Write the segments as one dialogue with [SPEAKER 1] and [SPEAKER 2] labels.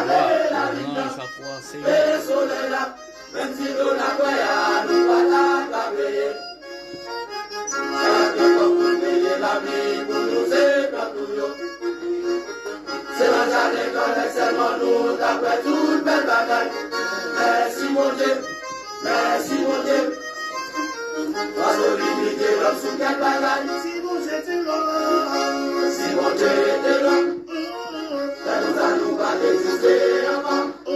[SPEAKER 1] Orange à 3, c'est le soleil là, même si l'on a voyagé, nous pas la payer. La vie pour nous c'est pas tout. C'est la journée qu'on est seulement nous, d'après toute belle bagaille. Merci mon Dieu, merci mon Dieu. Parce que l'unité l'homme sous quelle bagaille. Si mon Dieu était là, si mon Dieu était là, ça nous a nous pas existé avant. On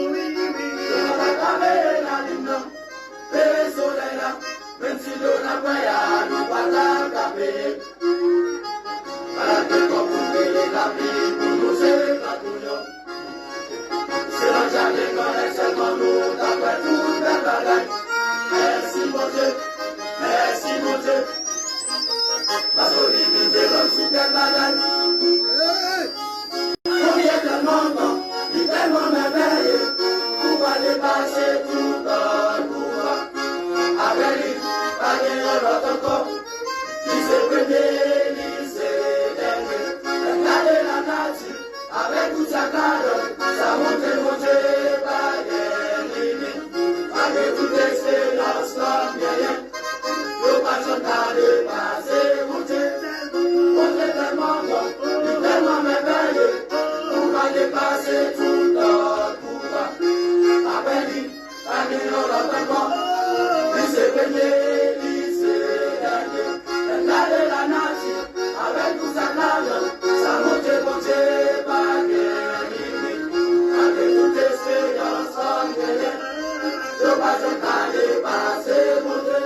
[SPEAKER 1] a gravé la ligne, le soleil là, même si l'on a voyagé, nous pas la gravé. La vie pour nous c'est pas tout. C'est la journée qu'on est seulement nous, d'après toute la bagaille. Merci mon Dieu, merci mon Dieu. Parce que l'unité l'homme sous quelle bagaille. On y est tellement bon, il est tellement merveilleux. Pour pas dépasser tout notre pouvoir. Avec lui, pas de l'autre encore, qui s'est premier, qui s'est dernier. Regardez la nature, avec toute sa carole, ça monte, pas de limite. Avec toute expérience, comme rien, le patron n'a dépassé, monter. On est tellement bon, tellement merveilleux, on va dépasser tout notre pouvoir. Avec lui, pas de l'autre encore, qui s'est premier, qui s'est dernier. Regardez la nature, avec toute sa carole, ça monte, pas de limite. Avec toute expérience, comme rien, le patron n'a dépassé, monter.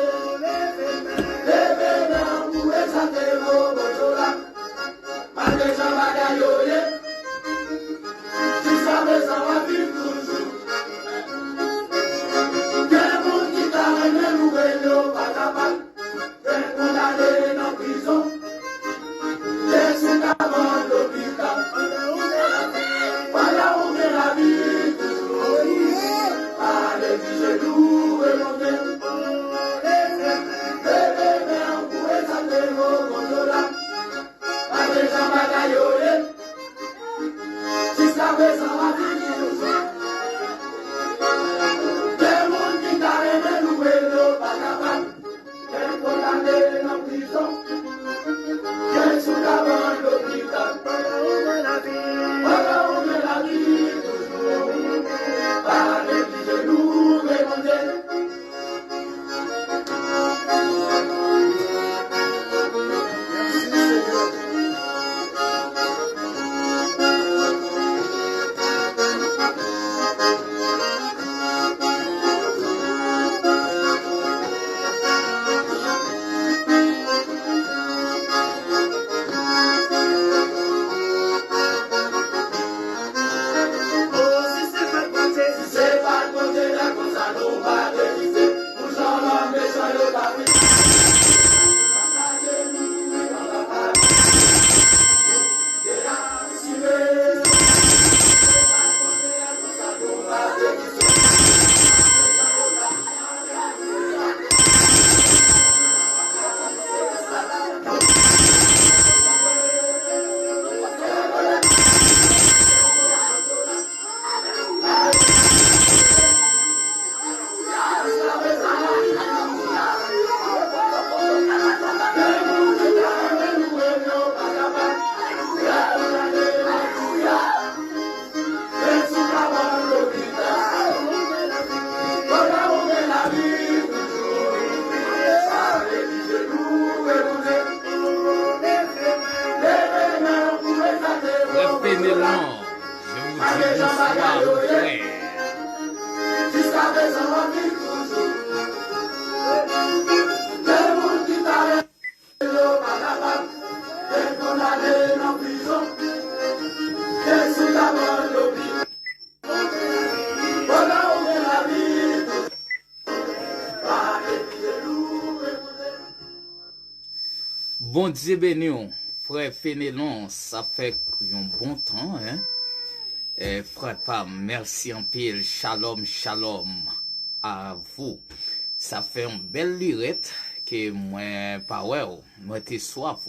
[SPEAKER 2] Bon Dieu béni, frère Fénélon, ça fait un bon temps, hein? Frère Pam, merci en pile, shalom, shalom à vous. Ça fait une belle lurette que moi, pas ouais, moi t'es soif.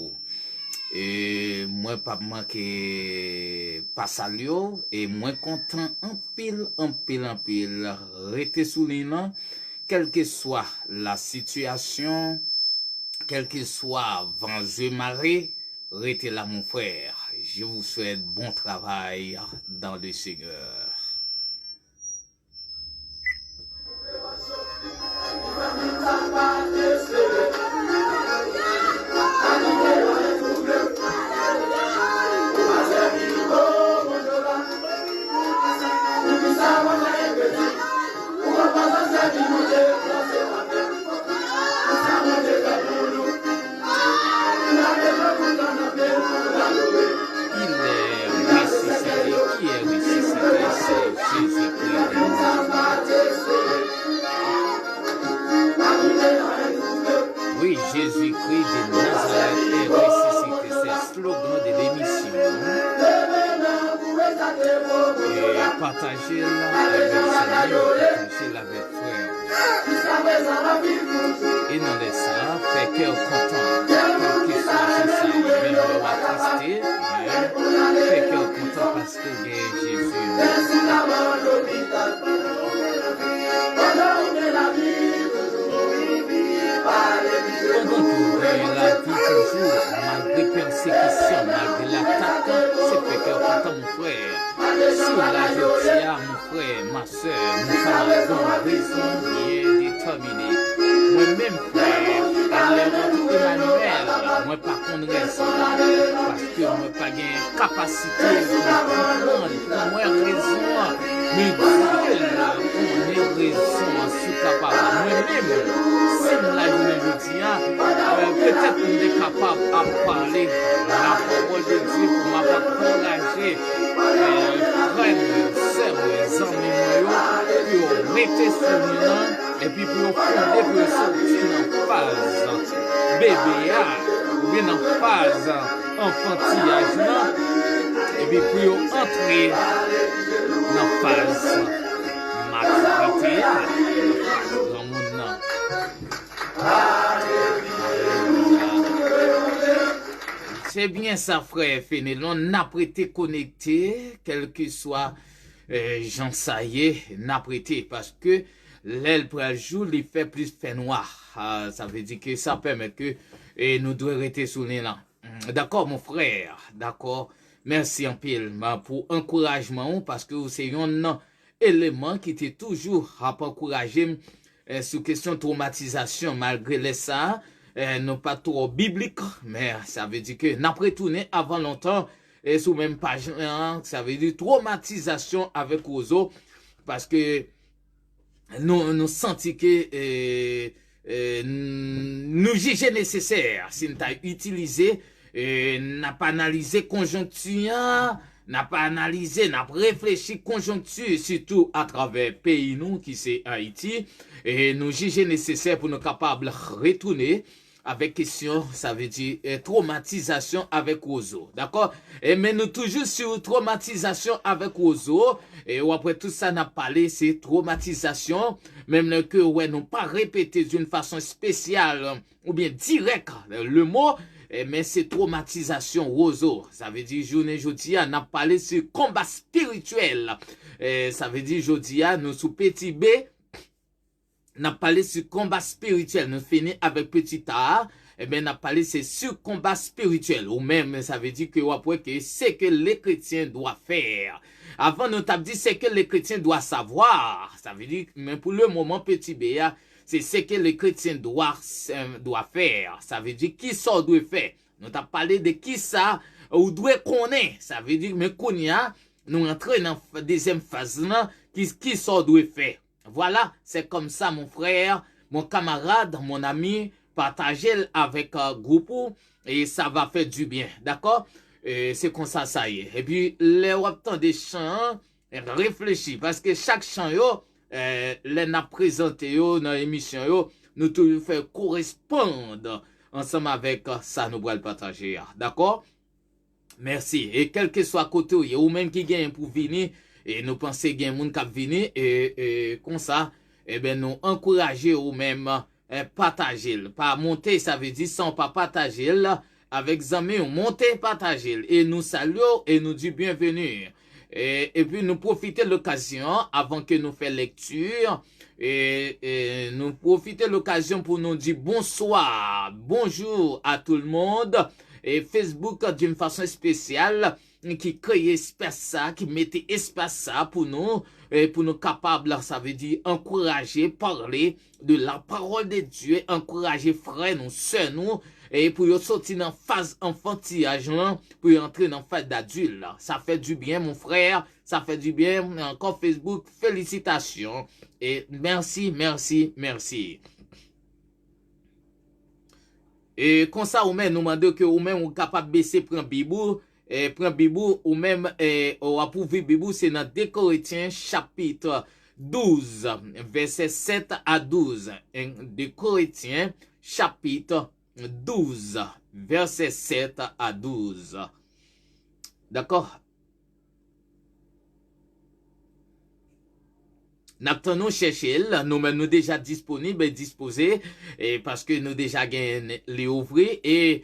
[SPEAKER 2] Et moi pas manqué pas salio et moins content en pile rester sous l'île, quelle que soit la situation, quel que soit vent marée, restez là mon frère. Je vous souhaite bon travail dans le Seigneur. Oui, Jésus-Christ de Nazareth est ressuscité. C'est le slogan de l'émission. Et partagez-la avec Seigneur, partagez-la avec frère. Et non de ça, fait cœur content. Quel que soit ça, même le attristé, fait cœur content parce que Jésus. Pendant que la vie toujours, malgré persécution, malgré l'attaque, c'est fait cœur content mon frère. Si la je tiens mon frère, ma soeur, mon camarade, raison bien déterminée. Moi-même frère, à l'heure Emmanuel, moi pas qu'on raison, parce que moi pas gain capacité de comprendre, moi raison, mais Dieu, on est raison, sous capable. Moi-même, si la journée peut-être qu'on est capable de parler la parole de Dieu pour m'encourager, frères, sœurs, amis, pour mettre sur nous et puis pour fonder, pour sortir en phase bébé, ou bien en phase enfantillage, et puis pour entrer en phase maturité, dans mon nom. C'est bien ça, frère Fénélon. N'a prêté connecté, quel que soit Jean Saillé, n'a prêté parce que l'aile pour le jour, il fait plus fait noir. Ça veut dire que ça permet que nous devons rester sous les là. D'accord, mon frère. D'accord. Merci en pile pour encouragement parce que c'est un élément qui était toujours à encourager sur question de traumatisation malgré les ça. Non pas trop biblique, mais ça veut dire que n'a retourné avant longtemps et sous même page, ça veut dire traumatisation avec Ozo parce que nous sentons que nous jugeons nécessaire si nous avons utilisé, n'a pas analysé conjoncture, n'a pas analysé, n'a pas réfléchi conjoncture, surtout à travers pays nous qui c'est Haïti, et nous jugeons nécessaire pour nous capables de retourner avec question, ça veut dire traumatisation avec Ozo, d'accord? Et mais nous toujours sur traumatisation avec Ozo, et après tout ça n'a parlé, c'est traumatisation, même que ouais, nous pas répété d'une façon spéciale ou bien directe le mot, mais c'est traumatisation Ozo, ça veut dire journée jeudi, on a parlé sur combat spirituel, ça veut dire jeudi, nous sous petit B, n'a parlé sur combat spirituel, nous finissons avec petit A, et bien n'a parlé c'est sur combat spirituel, ou même ça veut dire que après que c'est que les chrétiens doivent faire. Avant nous t'as dit c'est que les chrétiens doivent savoir, ça veut dire mais pour le moment petit B, c'est ce que les chrétiens doivent faire, ça veut dire qui ça doit faire. Nous t'as parlé de qui ça ou doit connaître, ça veut dire mais qu'on y a, nous entrons dans la deuxième phase là, qui ça doit faire. Voilà, c'est comme ça mon frère, mon camarade, mon ami, partagez avec groupe et ça va faire du bien, d'accord? C'est comme ça, ça y est. Et puis, les waptans des chants, réfléchis, parce que chaque chant, les n'a présenté dans l'émission, nous tout faire correspondre ensemble avec ça, nous allons le partager, d'accord? Merci. Et quel que soit côté ou même qui gagne pour venir, et nous pensons qu'il y a un monde qui venir et comme ça, eh ben nous encourager ou même partager. Pas monter, ça veut dire sans pas partager, avec amis, montez, partagez. Et nous saluons et nous disons bienvenue. Et puis nous profitons de l'occasion avant que nous fassions lecture. Et nous profitons de l'occasion pour nous dire bonsoir, bonjour à tout le monde. Et Facebook d'une façon spéciale qui crée espace ça, qui mettait espace ça pour nous capables, ça veut dire encourager, parler de la parole de Dieu, encourager frères nous, sœurs nous, et pour sortir dans phase enfantillage là, pour entrer dans phase d'adulte là. Ça fait du bien mon frère, ça fait du bien. Encore Facebook, félicitations et merci, merci, merci. Et comme ça, ou même nous demandons que ou même on capable de baisser prendre Bibou, prendre Bibou ou même ou approuver Bibou, c'est dans 2 Corinthiens chapitre 12 verset 7 à 12. 2 Corinthiens chapitre 12 verset 7 à 12. D'accord? Nous chercher, nous-mêmes nous déjà disponibles et disposés, et parce que nous déjà gagné les ouvrir et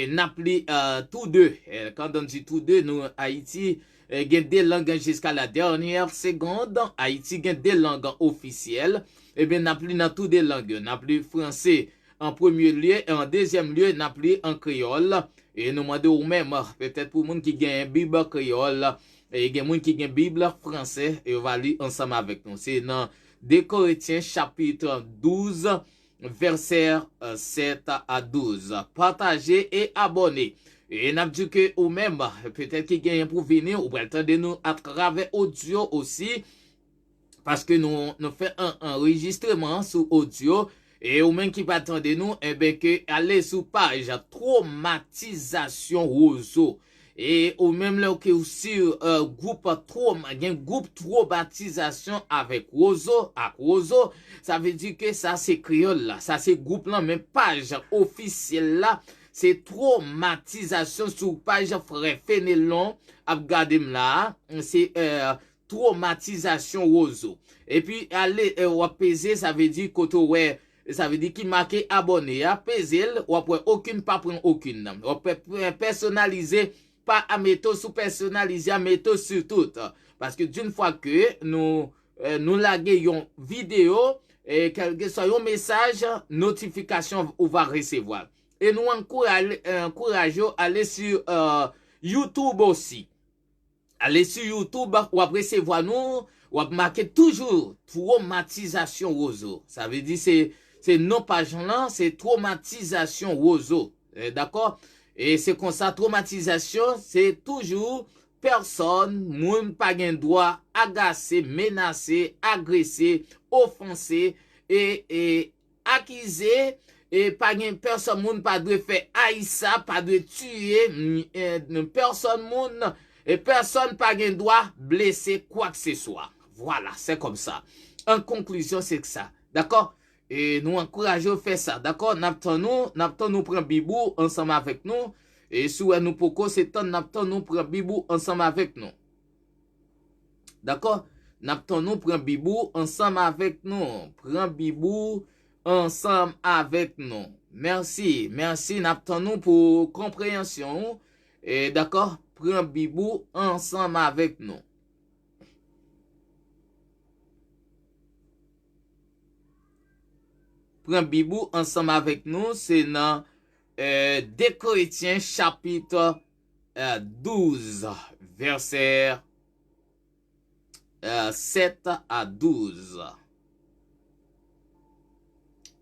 [SPEAKER 2] n'appli tous deux. Quand on dit tous deux, nous Haïti gagne des langues jusqu'à la dernière seconde. Haïti gagne des langues officielles. Et bien n'appli dans toutes les langues. N'appli français en premier lieu et en deuxième lieu n'appli en créole. Et nous demandons même peut-être pour monde qui gagne Bible créole. Et il y a des gens qui ont une Bible française et on va lire ensemble avec nous. C'est dans 2 Corinthiens chapitre 12 verset 7 à 12. Partagez et abonnez. Et n'a dit que ou même peut-être qu'il y a pour venir ou attendre nous à travers audio aussi parce que nous fait un enregistrement sur audio et ou même qui va attendre nous et bien que aller sur page traumatisation roseau. Et ou même là que aussi groupe traumatisation avec Roseau, ça veut dire que ça c'est créole là, ça c'est groupe là, mais page officielle là, c'est traumatisation sur page frère Fénelon, abgadem là, c'est traumatisation Roseau. Et puis aller ou apaiser, ça veut dire koto ouais, ça veut dire qu'il marque abonné, apaiser ou après aucune pas prendre aucune, ou personnaliser pas à méthode sous personnalisé à méthode sur tout parce que d'une fois que nous laguons vidéo et quel que soit un message notification on va recevoir et nous encourageons à aller sur YouTube aussi. Aller sur YouTube ou après recevoir nous ou marquer toujours traumatisation Roseau. Ça veut dire c'est non page là, c'est traumatisation Roseau. D'accord? Et c'est comme ça, traumatisation, c'est toujours personne, moun pas gen droit, agacé, menacé, agressé, offensé, et accusé, et pas gen personne, moun pas doit faire haïssa, pas doit tuer, personne moun, et personne pas gen droit blesser quoi que ce soit. Voilà, c'est comme ça. En conclusion, c'est que ça. D'accord? Et nous encourageons à faire ça. D'accord? Nous prend Bibou ensemble avec nous. Et si nous pouvons, c'est temps nous prend Bibou ensemble avec nous. D'accord? Nous prend Bibou ensemble avec nous. Prend Bibou ensemble avec nous. Merci. Merci nous pour compréhension. Et d'accord? Prend Bibou ensemble avec nous. Prends Bibou ensemble avec nous, c'est dans 2 Corinthiens chapitre 12, verset 7 à 12.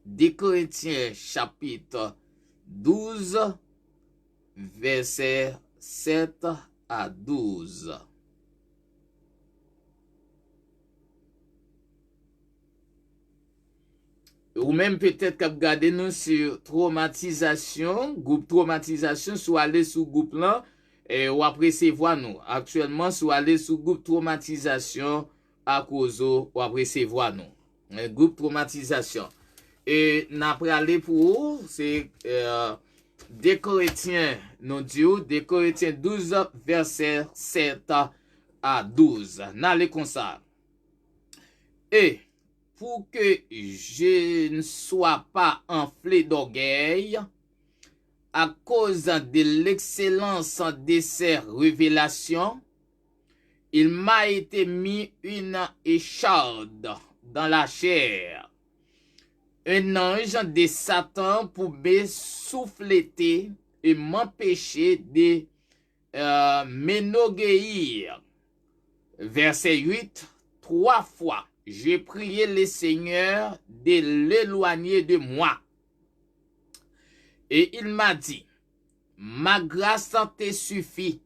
[SPEAKER 2] 2 Corinthiens chapitre 12, verset 7 à 12. Ou même peut-être que regardez nous sur traumatisation, groupe traumatisation, soit aller sur groupe là, et ou après c'est voir nous. Actuellement, soit aller sur groupe traumatisation à cause ou après c'est voir nous. Groupe traumatisation. Et n'après aller pour c'est 2 Corinthiens, nous disons 2 Corinthiens 12, verset 7 à 12. N'allez comme ça. Et pour que je ne sois pas enflé d'orgueil à cause de l'excellence de ses révélations, il m'a été mis une écharde dans la chair, un ange de Satan pour me souffleter et m'empêcher de m'énorgueillir. Verset 8, 3 fois, j'ai prié le Seigneur de l'éloigner de moi. Et il m'a dit, ma grâce te suffit,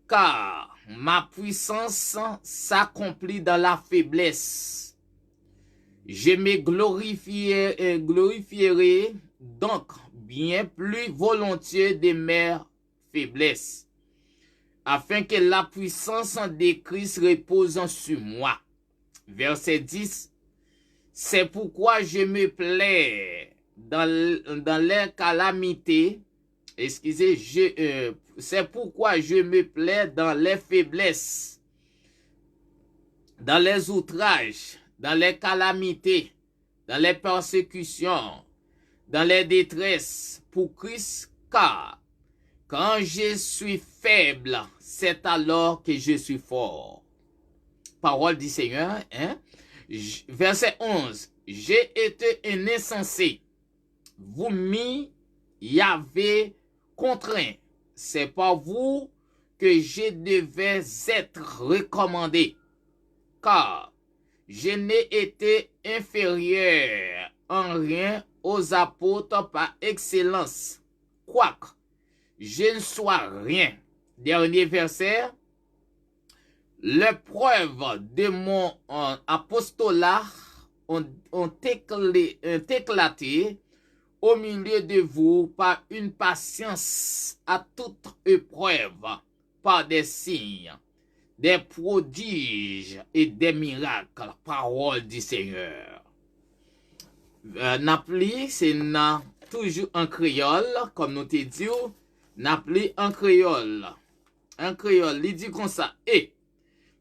[SPEAKER 2] car ma puissance s'accomplit dans la faiblesse. Je me glorifierai donc bien plus volontiers de mes faiblesses, afin que la puissance de Christ repose sur moi. Verset 10, c'est pourquoi je me plais dans les calamités, c'est pourquoi je me plais dans les faiblesses, dans les outrages, dans les calamités, dans les persécutions, dans les détresses, pour Christ, car quand je suis faible, c'est alors que je suis fort. Parole du Seigneur, hein? Verset 11, j'ai été un insensé, vous m'y avez contraint, c'est par vous que je devais être recommandé, car je n'ai été inférieur en rien aux apôtres par excellence, quoique je ne sois rien. Dernier verset, les preuves de mon apostolat ont éclaté au milieu de vous par une patience à toute épreuve, par des signes, des prodiges et des miracles. Parole du Seigneur. N'appli, c'est toujours en créole, comme nous te dit, n'appli en créole. En créole, il dit comme ça, et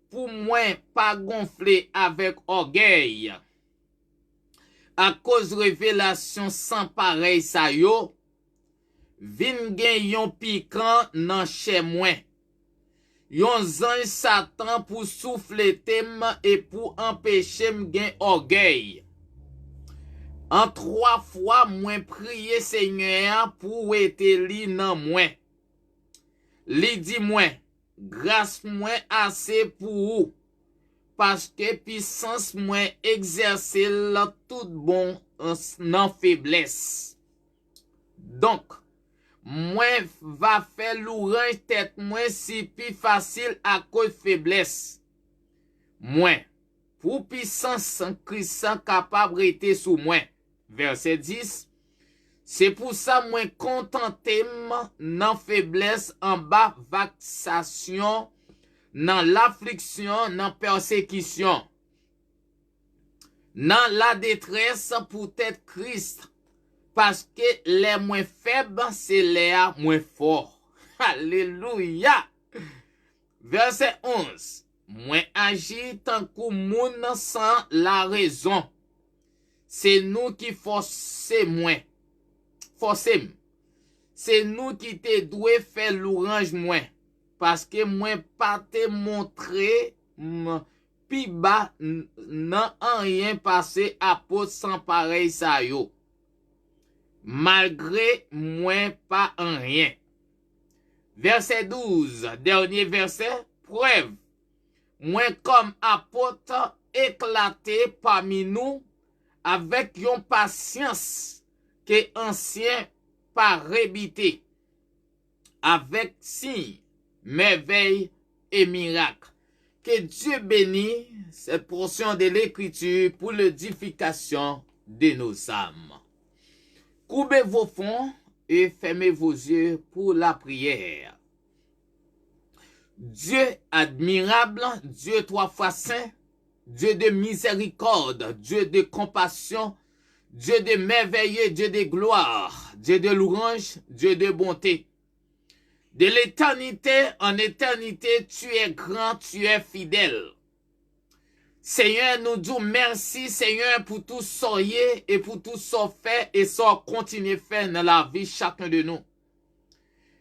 [SPEAKER 2] pour moi, pas gonfler avec orgueil, à cause révélation sans pareil sa yo, vin gen yon piquant nan chez moi. Yon zanj Satan pour souffleter et pour empêcher m gen orgueil. En 3 fois, moi prier Seigneur pour ete li nan moi. Li di moi, grâce moi assez pour ou, parce que puissance moi exercer la tout bon nan faiblesse. Donc, moi va faire louange tête moi si plus facile à cause faiblesse. Moi, pour puissance Christ capable rester sous moi. Verset 10. C'est pour ça moi contenté nan faiblesse en bas vexation, nan l'affliction, nan persécution, nan la détresse pour être Christ, parce que les moins faibles c'est les moins forts. Alléluia. Verset 11. Moi agis tant que moun sans la raison. C'est nous qui forçons moins. Forcem. C'est nous qui te doué faire l'orange moins. Parce que moi pas te montrer pi bas nan rien passé apôtre sans pareil sa yo. Malgré moi pas en rien. Verset 12, dernier verset, preuve. Moi comme apôtre éclaté parmi nous avec yon patience que ancien par rébité, avec signes, merveilles et miracles. Que Dieu bénisse cette portion de l'écriture pour l'édification de nos âmes. Courbez vos fronts et fermez vos yeux pour la prière. Dieu admirable, Dieu 3 fois saint, Dieu de miséricorde, Dieu de compassion, Dieu de merveilleux, Dieu de gloire, Dieu de louange, Dieu de bonté. De l'éternité en éternité, tu es grand, tu es fidèle. Seigneur, nous disons merci, Seigneur, pour tout soyez et pour tout ça fait et ça continue faire dans la vie chacun de nous.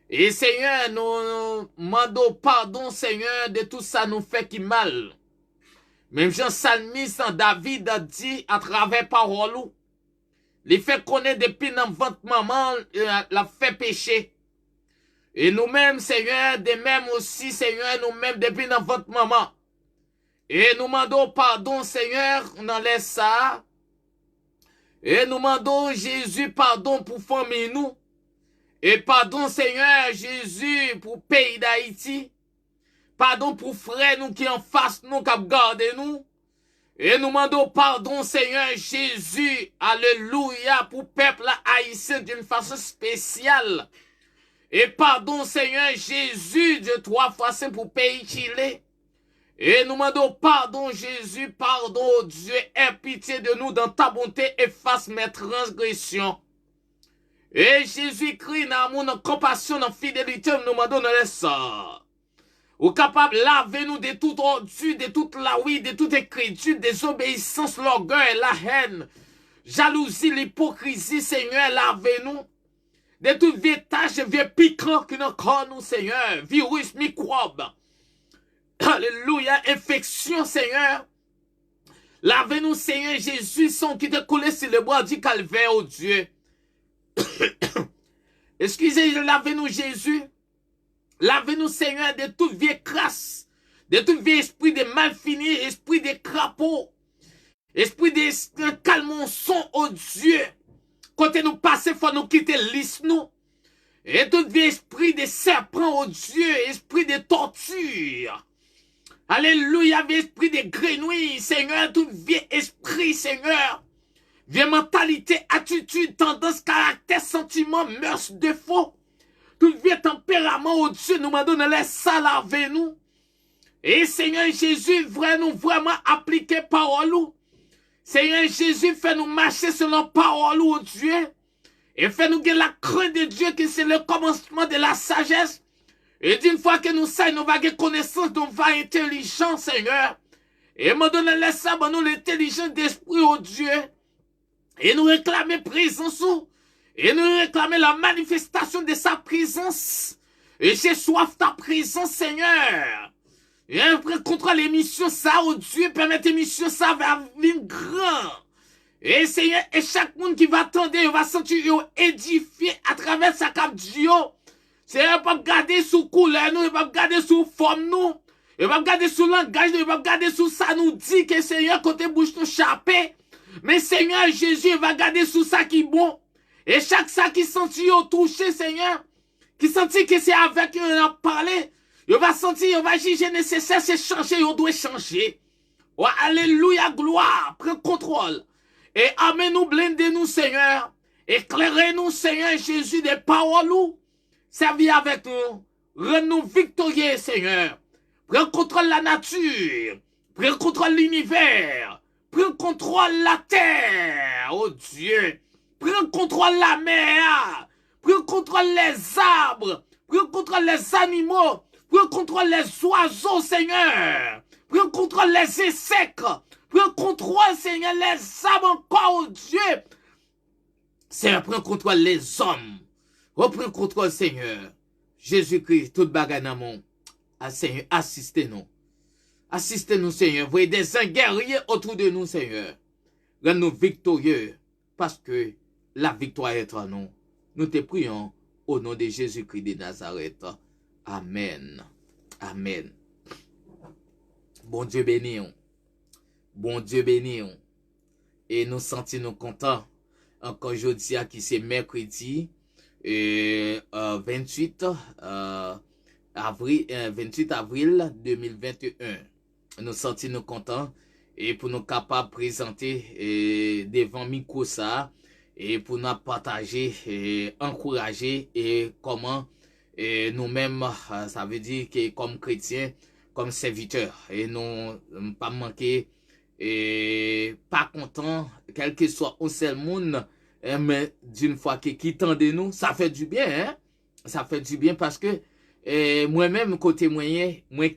[SPEAKER 2] Et Seigneur, nous demandons pardon, Seigneur, de tout ça nous fait qui mal. Même Jean Salmiste, David a dit à travers parole, les fait connaître depuis dans ventre maman, la fait pécher. Et nous-mêmes, Seigneur, de même aussi, Seigneur, nous-mêmes depuis dans ventre maman. Et nous demandons pardon, Seigneur, on enlève ça. Et nous demandons, Jésus, pardon pour famille nous. Et pardon, Seigneur, Jésus, pour pays d'Haïti. Pardon pour frères nous qui en face nous, qui gardé nous. Et nous demandons pardon, Seigneur, Jésus, alléluia, pour peuple haïtien d'une façon spéciale. Et pardon, Seigneur, Jésus, de 3 fois saint pour pays Chili. Et nous demandons pardon, Jésus, pardon, Dieu, aie pitié de nous dans ta bonté, efface mes transgressions. Et Jésus-Christ, dans amour, dans compassion, dans fidélité, nous demandons de ça. Ou capable de laver nous de toute ordure, de toute la oui, de toute écriture, désobéissance, l'orgueil, la haine, jalousie, l'hypocrisie, Seigneur, lavez-nous. De toute vieux tâche, vieux piquant qui nous corps nous, Seigneur, virus, microbes. Alléluia, infection, Seigneur. Lavez-nous, Seigneur Jésus, son qui te coulé sur le bois du calvaire, oh Dieu. Excusez, lavez-nous, Jésus. Lavez-nous, Seigneur, de toute vieille crasse, de tout vieux esprit de mal fini, esprit de crapaud, esprit de calmonçon, oh Dieu. Quand nous passons, faut nous quitter lisse, nous. Et tout vieux esprit de serpent, oh Dieu, esprit de torture. Alléluia, vieux esprit de grenouille, Seigneur, tout vieux esprit, Seigneur. Vieille mentalité, attitude, tendance, caractère, sentiment, mœurs, défauts. Tout vieux tempérament, oh Dieu, nous m'en donne laisse ça laver nous. Et Seigneur Jésus, nous vraiment appliquer parole. Seigneur Jésus, fais nous marcher selon parole, oh Dieu. Et fais nous gagner la crainte de Dieu, qui c'est le commencement de la sagesse. Et d'une fois que nous savons, nous va gagner connaissance, nous va intelligent, Seigneur. Et m'en donne laisse ça, nous l'intelligence d'esprit, oh Dieu. Et nous réclamer présence, et nous réclamer la manifestation de sa présence. Et j'ai soif ta présence, Seigneur. Et après, contre l'émission, ça, oh Dieu, permettre l'émission, ça va venir grand. Et Seigneur, et chaque monde qui va attendre, il va sentir édifié à travers sa cap Dieu. Seigneur, il va garder sous couleur, nous, il va garder sous forme, nous. Il va garder sous langage, nous, il va garder sous ça, nous dit que Seigneur, côté bouche nous chapé. Mais Seigneur Jésus, il va garder sous ça qui est bon. Et chaque ça qui sentit au touché, Seigneur, qui sentit que c'est avec eux on a parlé, il va sentir, il va juger nécessaire, c'est changer, il doit changer. Oh, alléluia, gloire, prends contrôle. Et amène-nous, blindez-nous, Seigneur. Éclairez-nous, Seigneur Jésus, des paroles, servis avec nous. Rends-nous victorieux, Seigneur. Prends contrôle de la nature. Prends contrôle de l'univers. Prends contrôle de la terre, oh Dieu. Prends contrôle de la mer. Prends contrôle les arbres. Prends contrôle les animaux. Prends contrôle les oiseaux, Seigneur. Prends contrôle les insectes. Prends contrôle, Seigneur, les arbres encore, oh Dieu. Seigneur, prends contrôle les hommes. Reprends contrôle, Seigneur. Jésus-Christ, toute bagarre dans mon. Seigneur, assistez-nous. Assistez-nous, Seigneur. Voyez des guerriers autour de nous, Seigneur. Rends-nous victorieux. Parce que la victoire est en nous. Nous te prions au nom de Jésus-Christ de Nazareth. Amen. Amen. Bon Dieu béni. Bon Dieu béni. Et nous sentons contents. Encore aujourd'hui, qui c'est mercredi 28 avril 2021. Nous sentons contents et pour nous capables de présenter devant micro ça et pour nous partager et encourager et comment nous-mêmes, ça veut dire que comme chrétiens, comme serviteurs, et nous pas manquer et pas content, quel que soit un seul monde, mais d'une fois qui tend de nous, ça fait du bien, hein? Ça fait du bien parce que moi-même, côté moyen, moi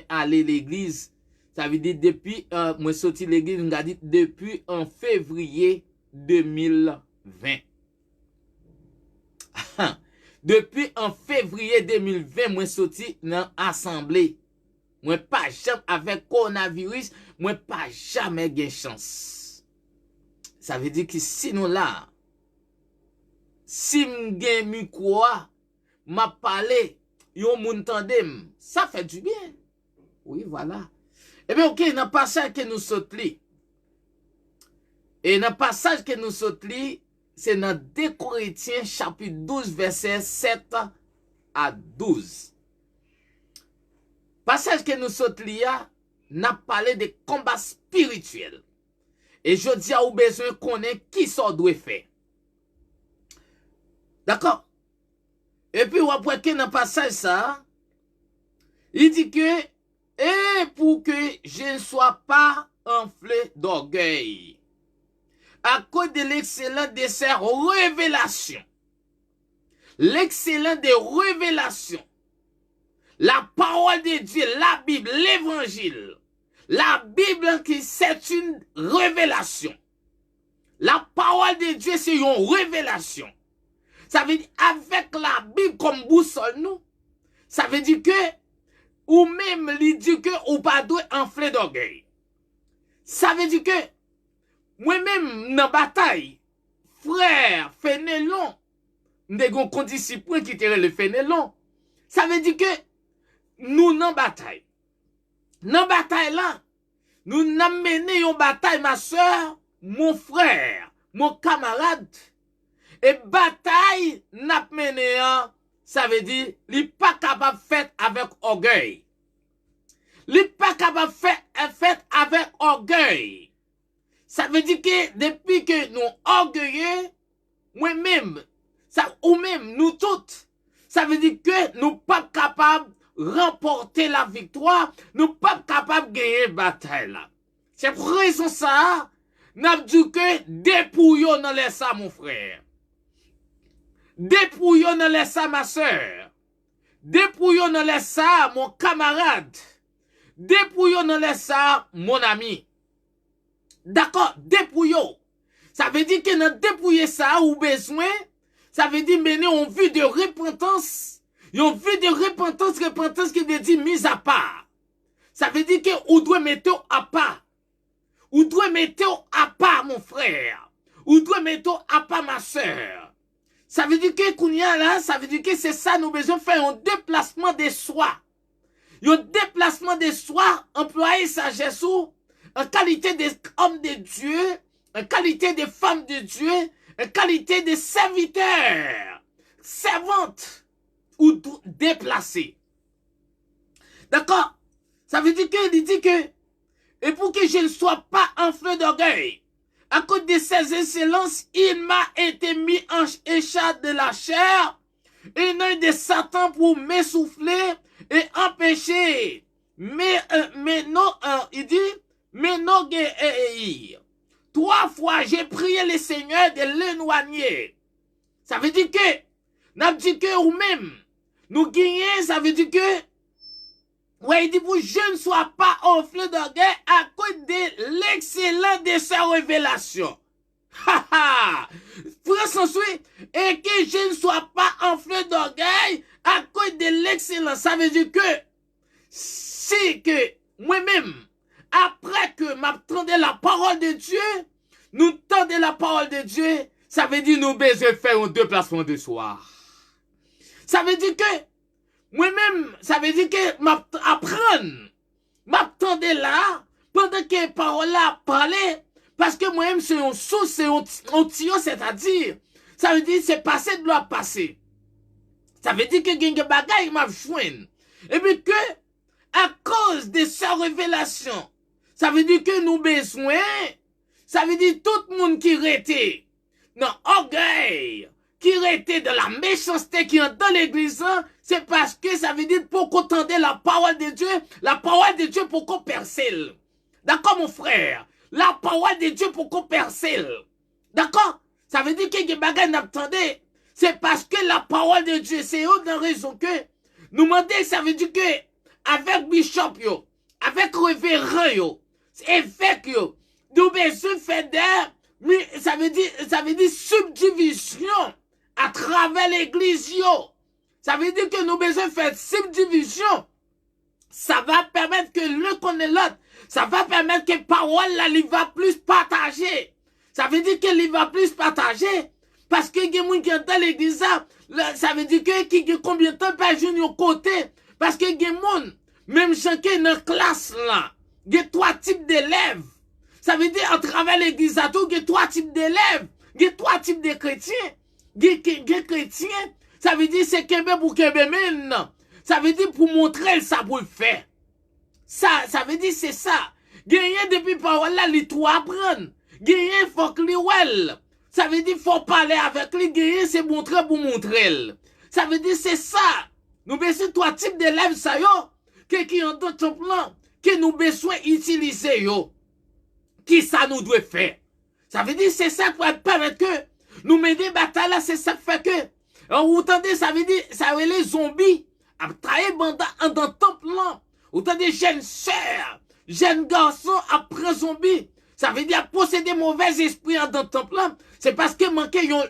[SPEAKER 2] aller l'église, Ça veut dire depuis, moi sorti l'église, nous a dit depuis en février 2020. Depuis en février 2020, moi sorti dans l'assemblée. Moi pas jamais avec coronavirus, moi pas jamais gain chance. Ça veut dire que sinon là, si m'gain micro, m'a parlé, yon moun tandem, ça fait du bien. Oui, voilà. Eh bien, ok, dans le passage que nous sautons, et dans le passage que nous sautons, c'est dans 2 Corinthiens chapitre 12, verset 7 à 12. Passage que nous sautons, n'a parlé de combat spirituel. Et je dis à vous besoin qu'on ait qui ça doit faire. D'accord? Et puis, après que dans le passage ça, il dit que, et pour que je ne sois pas enflé d'orgueil, à cause de l'excellent de ces révélations, l'excellent des révélations, la parole de Dieu, la Bible, l'évangile, la Bible qui c'est une révélation. La parole de Dieu c'est une révélation. Ça veut dire avec la Bible comme boussole nous, ça veut dire que ou même lui dit que ou pas doit enfler d'orgueil. Ça veut dire que moi-même dans bataille, frère Fénélon, nous condisciple qui était le Fénélon. Ça veut dire que nous dans bataille. Dans bataille là, nous n'avons mené une bataille, ma soeur, mon frère, mon camarade. Et bataille n'a mené, ça veut dire, il n'est pas capable de faire avec orgueil. Il n'est pas capable de faire avec orgueil. Ça veut dire que depuis que nous orgueilleux, moi-même, ou même nous toutes, ça veut dire que nous ne sommes pas capables de remporter la victoire, nous ne sommes pas capables de gagner la bataille là. C'est pour raison ça, nous avons dit que dépouillons dans les ça, mon frère. Dépouillons dans les ça, ma soeur. Dépouillons dans les ça, mon camarade. Dépouillons dans les ça, mon ami. D'accord, dépouillons. Ça veut dire que dans dépouiller ça, ou besoin, ça veut dire mener en vue de repentance. En vue de repentance qui veut dire mise à part. Ça veut dire que ou doit mettre à part. Ou doit mettre à part, mon frère. Ou doit mettre à part, ma soeur. Ça veut dire que Kounia là, ça veut dire que c'est ça, nous besoin faire un déplacement de soi. Un déplacement de soi, employer sagesse en qualité d'homme de Dieu, en qualité de femme de Dieu, en qualité de serviteur, servante ou déplacé. D'accord? Ça veut dire qu'il dit que, et pour que je ne sois pas enflé d'orgueil, à cause de ses excellences, il m'a été mis en écharpe de la chair, et non de Satan pour m'essouffler et empêcher. Mais non, il dit, mais non, 3 fois j'ai prié le Seigneur de l'éloigner. Ça veut dire que, n'a dit que ou même, nous gagnons, ça veut dire que, ouais, il dit pour je ne sois pas enflé d'orgueil à cause de l'excellence de sa révélation. Ha ha! Et que je ne sois pas enflé d'orgueil à cause de l'excellence. Ça veut dire que, si que moi-même, après que m'attendais la parole de Dieu, nous tendons la parole de Dieu, ça veut dire nous besoin faire un déplacement de soir. Ça veut dire que, moi-même, ça veut dire que m'attendais là, pendant que les paroles là parlaient, parce que moi-même c'est un sous, c'est un tio, c'est-à-dire, ça veut dire c'est passé de l'autre passé. Ça veut dire que il y a des bagailles m'a joindre. Et puis que, à cause de sa révélation, ça veut dire que nous besoin, ça veut dire tout le monde qui était dans orgueil, qui était dans la méchanceté qui est dans l'église, c'est parce que ça veut dire pour qu'on entende la parole de Dieu pour qu'on percelle. D'accord mon frère? La parole de Dieu pour qu'on percelle. D'accord? Ça veut dire que les bagages n'attendent. C'est parce que la parole de Dieu, c'est une raison que nous demandons, ça veut dire que avec Bishop, avec révérend yo, évêque yo, nous besoin faire des, ça veut dire subdivision à travers l'église yo. Ça veut dire que nous besoin faire subdivision. Ça va permettre que l'un connaît l'autre. Ça va permettre que parole là, il va plus partager. Ça veut dire qu'il va plus partager. Parce que il y a des gens qui sont dans l'église, ça veut dire que qui combien de temps par jour au côté. Parce que il y a des gens, même chacun dans la classe là, il y a 3 types d'élèves. Ça veut dire à travers l'église, il y a 3 types d'élèves. Il y a 3 types de chrétiens. Il y a chrétiens. Ça veut dire c'est Kébé pour Kébé maintenant. Ça veut dire pour montrer ça pour le faire. Ça veut dire c'est ça. Gagner depuis parole là, il faut apprendre. Gagner faut que lui ça veut dire faut parler avec lui. Gagner c'est montrer pour montrer. Ça veut dire c'est ça. Nous besoin 3 types d'élèves ça yo qui ont d'autres plans que nous besoin utiliser yo. Qui ça nous doit faire. Ça veut dire c'est ça pour permettre que nous mener des batailles là, c'est ça qui fait que vous entendez, ça veut dire ça veut les zombies à travailler dans le temple là. Vous entendez, jeunes sœurs, jeunes garçons après zombies. Ça veut dire posséder mauvais esprits dans le temple là. C'est parce que manquait une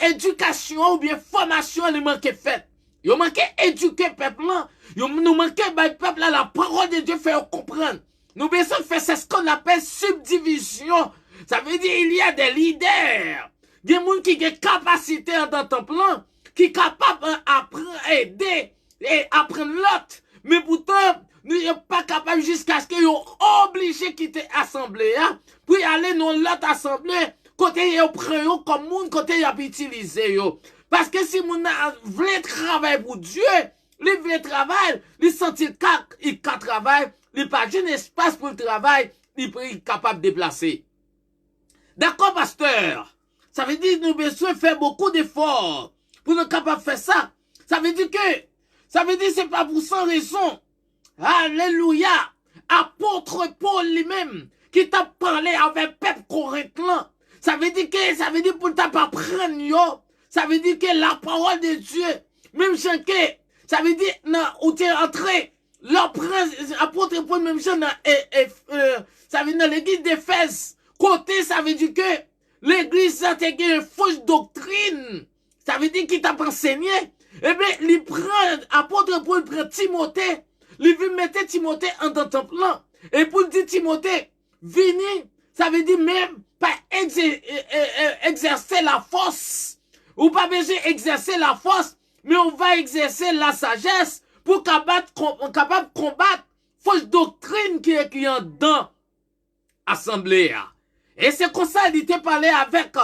[SPEAKER 2] éducation ou bien formation, il manquait fait. Il manquait éduquer peuple là. Nous manquait peuple là, la parole de Dieu fait comprendre. Nous besoin faire ce qu'on appelle subdivision. Ça veut dire il y a des leaders. Des gens qui ont capacité dans le temple là, qui sont capables d'apprendre, aider et apprendre l'autre. Mais pourtant, nous ne sommes pas capables jusqu'à ce qu'ils soient obligés de quitter l'assemblée pour aller dans l'autre assemblée, côté ils prennent comme monde, côté ils utilisent. Parce que si nous voulons travailler pour Dieu, ils veulent travailler, ils sentent qu'ils travaillent, ils n'ont pas un espace pour le travail, ils sont capables de déplacer. D'accord, pasteur? Ça veut dire que nous besoin faire beaucoup d'efforts pour nous capables de faire ça. Ça veut dire c'est pas pour sans raison. Alléluia. Apôtre Paul lui-même, qui t'a parlé avec peuple corinthien. Ça veut dire pour t'a pas prendre yo. Ça veut dire que la parole de Dieu, même chacun, ça veut dire, où t'es entré, l'apôtre Paul, même ça veut dire dans l'église d'Éphèse. Côté, ça veut dire que l'église, ça a une fausse doctrine. Ça veut dire qu'il t'a enseigné. Eh bien, il prend, apôtre Paul prend Timothée, il veut mettre Timothée en dans ton plan. Et pour dire Timothée, venez, ça veut dire même pas exercer la force. Ou pas besoin d'exercer la force, mais on va exercer la sagesse pour capable de combattre fausse doctrine qui est dans l'assemblée. Et c'est comme ça qu'il était parlé avec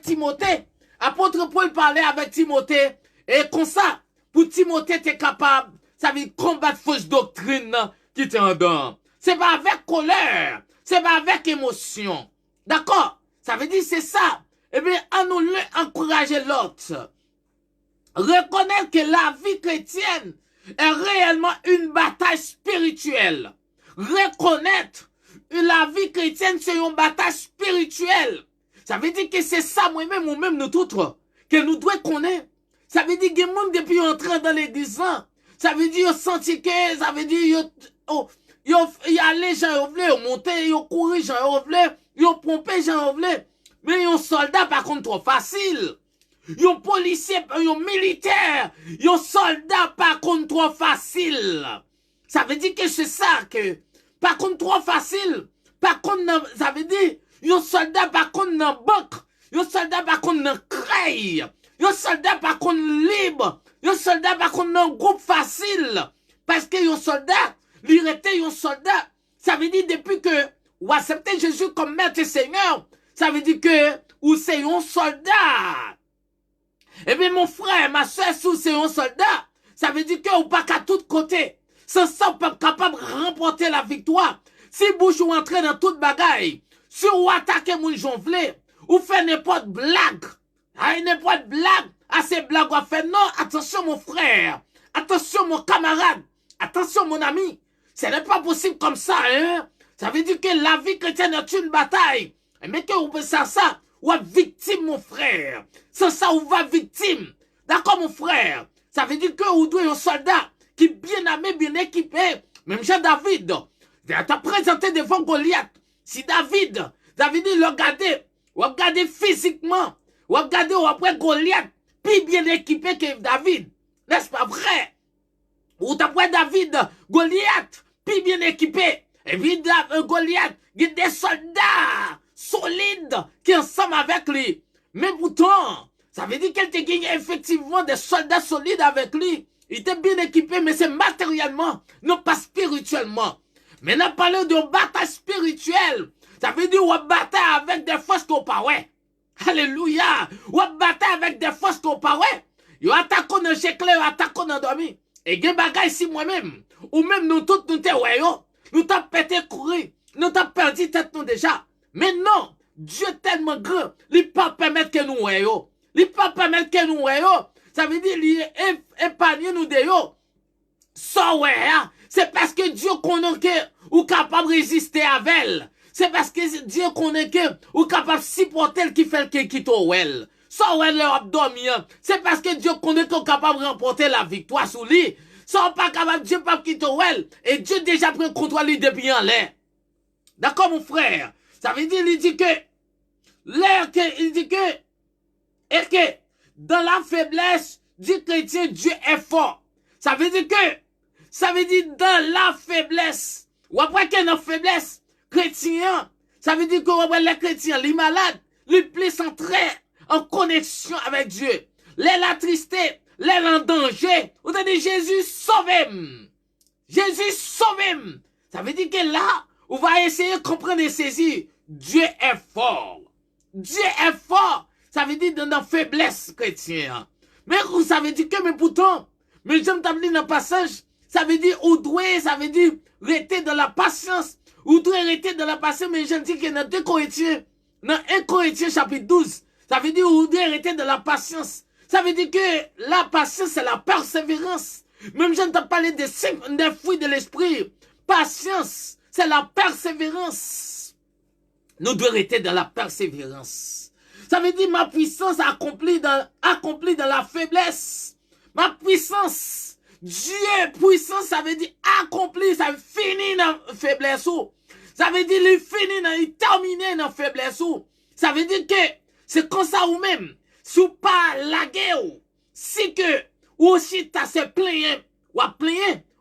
[SPEAKER 2] Timothée. Apôtre Paul parlait avec Timothée. Et comme ça, pour Timothée, était capable, ça veut dire combattre fausse doctrine qui était en dedans. C'est pas avec colère. C'est pas avec émotion. D'accord? Ça veut dire c'est ça. Eh bien, à nous encourager l'autre. Reconnaître que la vie chrétienne est réellement une bataille spirituelle. Reconnaître la vie chrétienne, c'est une bataille spirituelle. Ça veut dire que c'est ça, moi-même, ou même nous tous, que nous devons connaître. Ça veut dire que les gens, depuis entrer dans l'église, ça veut dire, ils senti que, ça veut dire, il y a les gens, ils monter, ils courir, ils pomper, mais ils soldats, par contre, trop facile. Ils policiers, ils militaires, ils soldats, par contre, trop facile. Ça veut dire que c'est ça que, par contre, trop facile. Par contre, ça veut dire, yon soldat par contre dans banque, yon soldat par contre dans craie, yon soldat par contre libre, yon soldat par contre dans groupe facile. Parce que yon soldat, l'irrité yon soldat, ça veut dire depuis que ou accepter Jésus comme maître et Seigneur, ça veut dire que ou c'est un soldat. Eh bien mon frère, ma soeur, si c'est un soldat, ça veut dire que ou pas qu'à tout côté. Sans ça, on peut être capable de remporter la victoire. Si bouche ou entrer dans toute bagaille, si ou attaquer mon jonflé, ou fait n'importe blague, n'importe blague, à ces blagues ou fait non, attention mon frère, attention mon camarade, attention mon ami, ce n'est pas possible comme ça, hein. Ça veut dire que la vie chrétienne est une bataille. Mais que vous pensez ça, ou êtes victime mon frère. Sans ça, vous va victime. D'accord mon frère? Ça veut dire que vous doit un soldat qui bien armé, bien équipé. Même Jean David, il a présenté devant Goliath. Si David dit, regardez physiquement, regardez après Goliath, plus bien équipé que David. N'est-ce pas vrai? Ou d'après David, Goliath, plus bien équipé. Et puis Goliath, il y a des soldats solides qui sont ensemble avec lui. Mais pourtant, ça veut dire qu'elle te gagné effectivement des soldats solides avec lui. Il était bien équipé, mais c'est matériellement, non pas spirituellement. Maintenant, parlons de bataille spirituelle. Ça veut dire qu'on bataille avec des forces qu'on paraît. Alléluia. On bataille avec des forces qu'on paraît. Yo attaque dans l'éclair, yo attaque dans dormi. Et gen bagay si moi-même, ou même nous tous nous te wayo, nous t'a pété courir, nous t'a perdu tête nous déjà. Mais non, Dieu tellement grand, il pas permettre que nous wayo. Il pas permettre que nous wayo. Ça veut dire il épargne nous de yo. So ouais, c'est parce que Dieu connaît que ou capable de résister avec elle. C'est parce que Dieu connaît que ou capable de supporter le qui fait le qui quitte well. Ça ouais leur abdomen. C'est parce que Dieu connaît qu'on est capable de remporter la victoire sur lui. Ça pas capable Dieu pas quitter well et Dieu déjà pris contre lui depuis en l'air. D'accord mon frère? Ça veut dire il dit que l'air que il dit que et que dans la faiblesse du chrétien Dieu est fort. Ça veut dire dans la faiblesse ou après qu'il y a une faiblesse chrétien, ça veut dire que les chrétiens, les malades, les plus en connexion avec Dieu. Les la tristé, les en danger. Vous avez dit Jésus sauve-moi. Jésus sauve-moi. Ça veut dire que là, on va essayer de comprendre et saisir. Dieu est fort. Dieu est fort. Ça veut dire dans la faiblesse chrétienne. Mais ça veut dire que, mais pourtant, mais j'aime t'appeler dans le passage, ça veut dire ou doué, ça veut dire rester dans la patience. Ou doit rester dans la patience, mais j'aime dire que dans 2 Corinthiens, dans 1 Corinthiens chapitre 12, ça veut dire ou doit rester dans la patience. Ça veut dire que la patience, c'est la persévérance. Même j'aime te parler des fruits de l'esprit. Patience, c'est la persévérance. Nous devons rester dans la persévérance. Ça veut dire ma puissance accomplie dans la faiblesse. Ma puissance, Dieu puissance, ça veut dire accompli, ça veut finir dans la faiblesse. Ça veut dire il finit, il termine dans la faiblesse. Ça veut dire que c'est comme ça ou même, si ou pas la guerre, si que, ou aussi t'as se plaigner,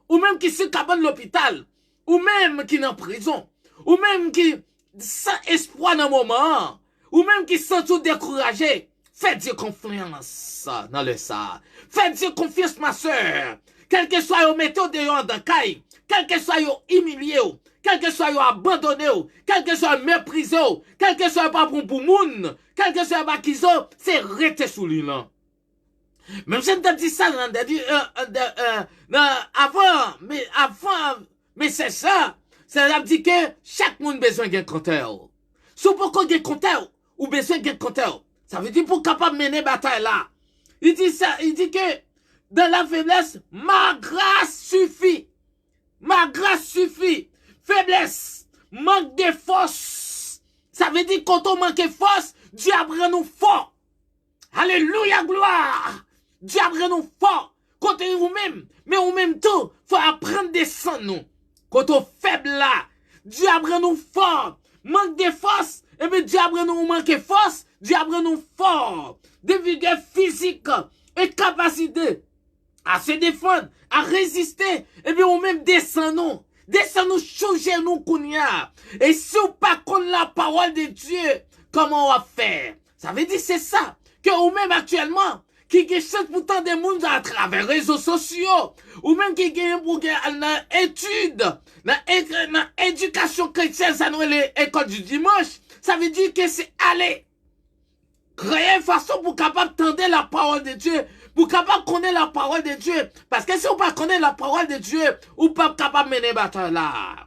[SPEAKER 2] ou même qui se cabane l'hôpital, ou même qui est en prison, ou même qui sans espoir dans le moment, ou même qui sont tout découragés. Faites Dieu confiance dans le ça. Faites Dieu confiance, ma soeur. Quel que soit au méthode dehors dans caille, quel que soit humilié, quel que soit abandonné, quel que soit méprisé, quel que soit pas pour moun, quel que soit pas qu'ils ont, c'est rester sous lui là. Même si je dit ça avant, mais c'est ça. Ça veut dire que chaque monde a besoin d'un compteur. Si pourquoi un compteur, ou besoin d'un compteur. Ça veut dire pour capable mener bataille là. Il dit ça, il dit que dans la faiblesse, ma grâce suffit. Ma grâce suffit. Faiblesse, manque de force. Ça veut dire quand on manque de force, Dieu a pris nous fort. Alléluia, gloire. Dieu a pris nous fort. Quand on vous-même, mais au même temps, faut apprendre à descendre nous. Quand on faible là, Dieu a pris nous fort. Manque de force, et bien Dieu a pris nous manque de force. Dieu a pris nous fort. De vigueur physique et capacité à se défendre, à résister, et bien ou même descendons. Descendons, changer nous kounya. Et si on pas connaît la parole de Dieu, comment on va faire? Ça veut dire c'est ça. Que ou même actuellement, qui cherche pourtant des mondes à travers les réseaux sociaux, ou même qui gagne pour dans études, dans éducation chrétienne, ça nous est l'école du dimanche, ça veut dire que c'est aller. Créer une façon pour capable tendre la parole de Dieu, pour capable connaître la parole de Dieu. Parce que si on pas connaît la parole de Dieu, on pas capable mener bataille là.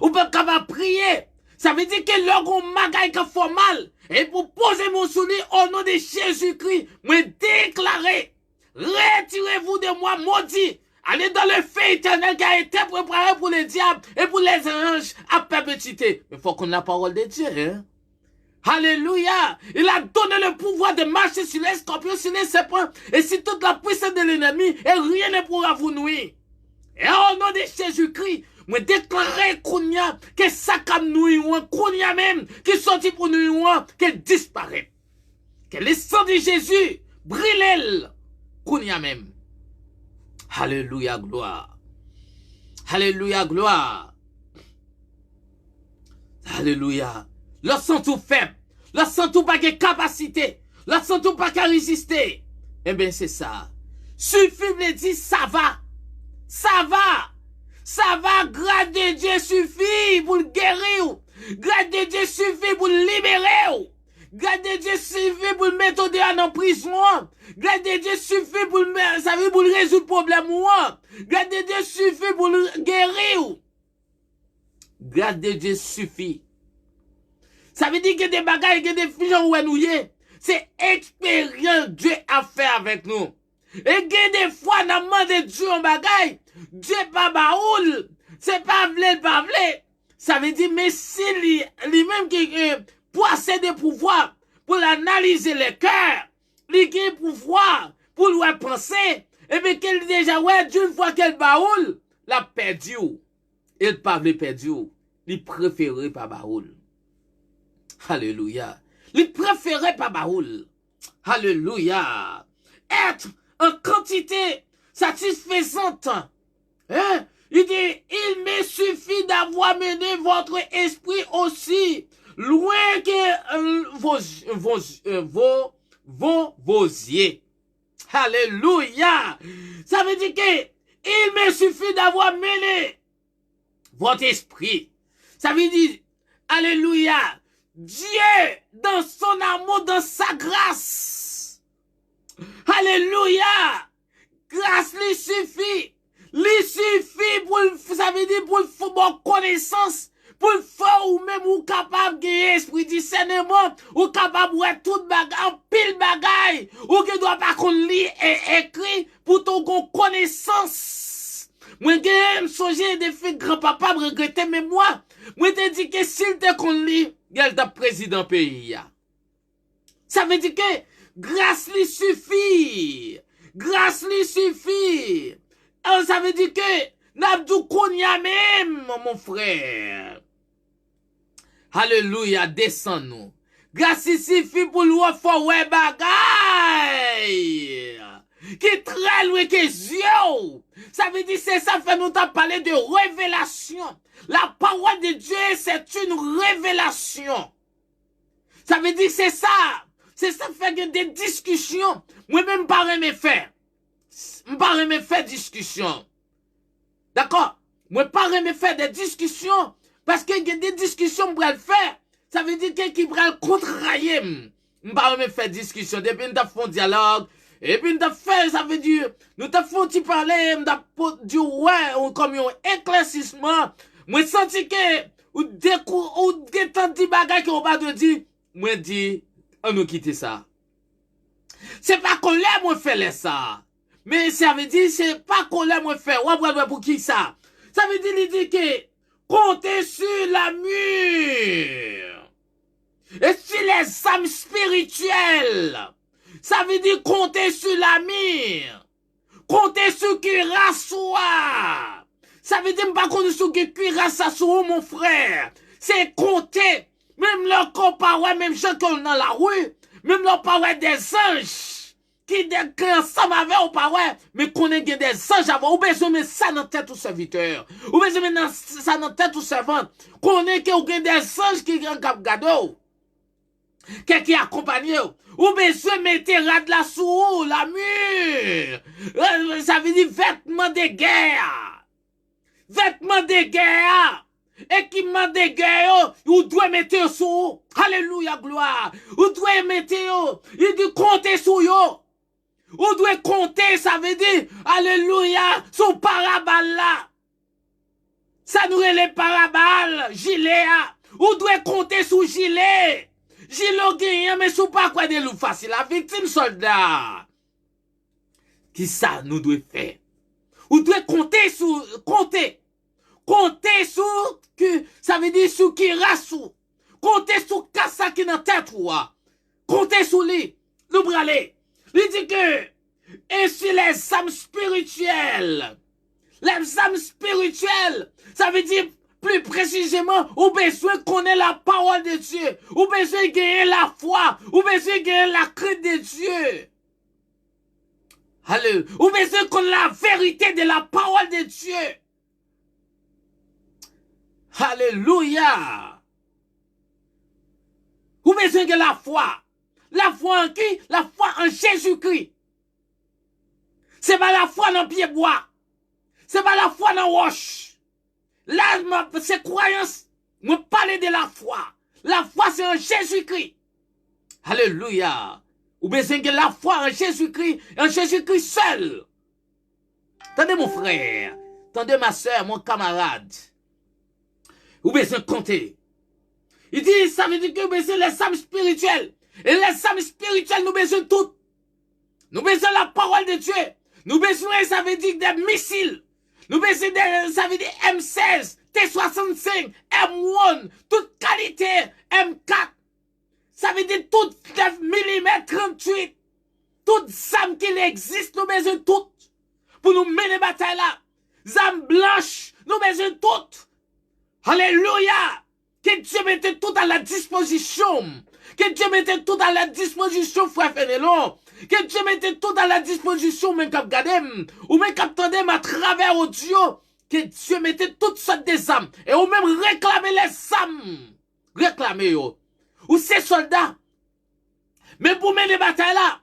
[SPEAKER 2] On pas capable prier. Ça veut dire que l'orgon magaï qui fait mal. Et pour poser mon soulier au nom de Jésus-Christ, me déclarer, retirez-vous de moi, maudit. Allez dans le feu éternel qui a été préparé pour les diables et pour les anges à perpétuité. Mais il faut qu'on ait la parole de Dieu, hein. Alléluia. Il a donné le pouvoir de marcher sur les scorpions, sur les serpents, et sur toute la puissance de l'ennemi, et rien ne pourra vous nuire. Et au nom de Jésus-Christ, moi déclarer Kounia que ça comme nous, Kounia même, qui sortit pour nous, qu'elle disparaît. Que le sang de Jésus brûle, Kounia même. Alléluia, gloire. Alléluia, gloire. Alléluia. Leur sang tout faible. Leur sang tout pas de capacité. Leur sang tout pas qu'à résister. Eh bien, c'est ça. Suffit de dire, ça va. Ça va. Ça va. Grâce de Dieu suffit pour le guérir. Grâce de Dieu suffit pour le libérer. Grâce de Dieu suffit pour le mettre dehors en prison. Grâce de Dieu suffit pour le résoudre le problème. Grâce de Dieu suffit pour le guérir. Grâce de Dieu suffit. Ça veut dire que des bagages, que des gens où nous y c'est expérience Dieu a fait avec nous. Et que des fois, dans le monde de Dieu en bagaille, Dieu pas baoul, c'est pas vle, pas vle. Ça veut dire, mais si lui-même qui possède des pouvoirs pour analyser les cœurs, lui qui a pouvoir pour lui penser, et bien qu'elle déjà, ouais, Dieu, une fois qu'elle baoul, l'a perdu. Elle pas vle perdu. Il préférait pas baoul. Alléluia. Il préférait pas baoul. Alléluia. Être en quantité satisfaisante. Hein? Il dit, il me suffit d'avoir mené votre esprit aussi loin que vos yeux. Alléluia. Ça veut dire que il me suffit d'avoir mené votre esprit. Ça veut dire, alléluia, Dieu, dans son amour, dans sa grâce. Alléluia. Grâce lui suffit. Lui suffit pour, ça veut dire pour bonne connaissance, pour le faire ou même ou capable de esprit discernement, ou capable de tout bagay, en pile bagay, ou que doit pas qu'on lit et écrit pour ton connaissance. Moi, je songe de faire grand-papa me regretter, mais moi te dit que s'il te qu'on lit, il t'a président pays. Ça veut dire que grâce lui suffit. Grâce lui suffit. Ça veut dire que n'abdou konya même, mon frère. Alléluia, descends-nous. Grâce suffit pour nous faire ouais bagay. Qui très loin que Dieu. Ça veut dire c'est ça fait nous t'a parlé de révélation. La parole de Dieu c'est une révélation. Ça veut dire c'est ça. C'est ça fait que des discussions. Moi-même pas me faire. Pas me faire discussion. D'accord? Moi pas me faire des discussions parce que des discussions pour le faire. Ça veut dire que qui va le contrarier. Pas me faire discussion depuis nous font dialogue. Et puis, nous fait, ça veut dire, nous t'avons fait parler, nous t'avons dit, ouais, comme un éclaircissement. Moi, senti que, ou tant de bagages qu'on va te dire, moi, dit, on nous quitte ça. C'est pas qu'on l'aime, moi, faire ça. Mais ça veut dire, c'est pas qu'on l'aime, moi, faire. Ouais, pour qui ça? Ça veut dire, il dit que, comptez sur la mûre. Et sur les âmes spirituelles. Ça veut dire compter sur la mire. Compter sur qui rassoit. Ça veut dire pas compter sur qui rassoit, mon frère. C'est compter. Même leur comparé, même ceux qui sont dans la rue. Même leur parole des anges. Qui ensemble avec au parole. Mais qu'on ait des anges avant. Ou besoin de ça dans tête au serviteur. Ou besoin de ça dans tête au servant. Qu'on ait des anges qui regardent gado. Qui accompagne ou besoin mettre rad la sous la mur. Ça veut dire vêtements de guerre. Vêtements de guerre. Équipement de guerre. Ou doit mettre sous. Alléluia, gloire. Ou doit mettre il dit compter sous yo. Ou doit compter, ça veut dire alléluia, sous parabole là. Ça nous est les paraboles, gilet. Ou doit compter sous gilet. Gilo gagne, mais sous pas quoi de loup facile. La victime soldat. Qui ça nous doit faire? Ou doit compter sur, compter sur, que, ça veut dire sur qui rassou. Comptez sur Kassa qui dans tête ou. Comptez sur lui. Nous bralez. Il dit que, et sur les âmes spirituelles. Les âmes spirituelles, ça veut dire plus précisément, ou besoin connaître la parole de Dieu, ou besoin gagner la foi, ou besoin gagner la crainte de Dieu. Alléluia. Ou besoin connaître la vérité de la parole de Dieu. Alléluia. Ou besoin de la foi. La foi en qui? La foi en Jésus-Christ. C'est pas la foi dans pied bois. C'est pas la foi dans roche. Là, c'est croyance. Moi, parler de la foi. La foi, c'est en Jésus-Christ. Alléluia. Ou besoin de la foi en Jésus-Christ seul. Attendez mon frère. Attendez ma soeur, mon camarade. Ou besoin de compter. Il dit, ça veut dire que nous besoin les âmes spirituelles. Et les âmes spirituelles, nous besoin de tout. Nous besoin de la parole de Dieu. Nous besoin, ça veut dire des missiles. Nous besoin de, ça veut dire M16, T65, M1, toute qualité, M4. Ça veut dire tout 9 mm 38. Toutes âmes qui existent, nous besoin de toutes. Pour nous mener bataille là. Âmes blanches, nous besoin de toutes. Alléluia. Que Dieu mette tout à la disposition. Que Dieu mette tout à la disposition, frère Fénélon. Que Dieu mette tout à la disposition, même cap gadem, ou même cap tandem à travers audio. Que Dieu mette toutes sortes des âmes. Et ou même réclamer les âmes. Réclamer yo. Ou ces soldats. Mais pour mener les batailles là,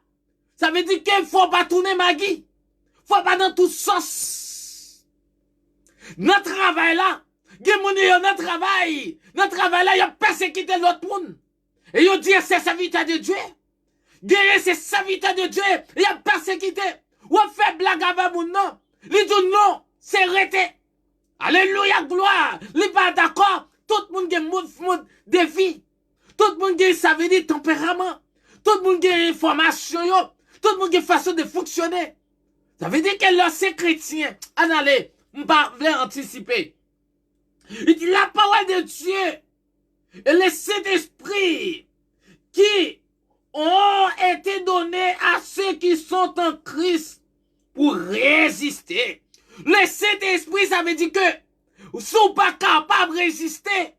[SPEAKER 2] ça veut dire qu'il faut pas tourner Magui. Faut pas dans tout sens. Notre travail là, notre travail là, il y a persécuté l'autre monde. Et il dit, c'est serviteur de Dieu. Guérir, c'est serviteur de Dieu. Il y a persécuté. Ou fait blague avec mon nom. Il dit non, c'est arrêté. Alléluia, gloire. Il pas d'accord. Tout le monde a mouvement de vie. Tout le monde a, ça veut dire, tempérament. Tout le monde a information. Tout le monde a façon de fonctionner. Ça veut dire que l'ancien chrétien, allez, on va anticiper. Il dit la parole de Dieu et le Saint-Esprit qui ont été donnés à ceux qui sont en Christ pour résister. Le Saint-Esprit, ça veut dire que si vous pas capable de résister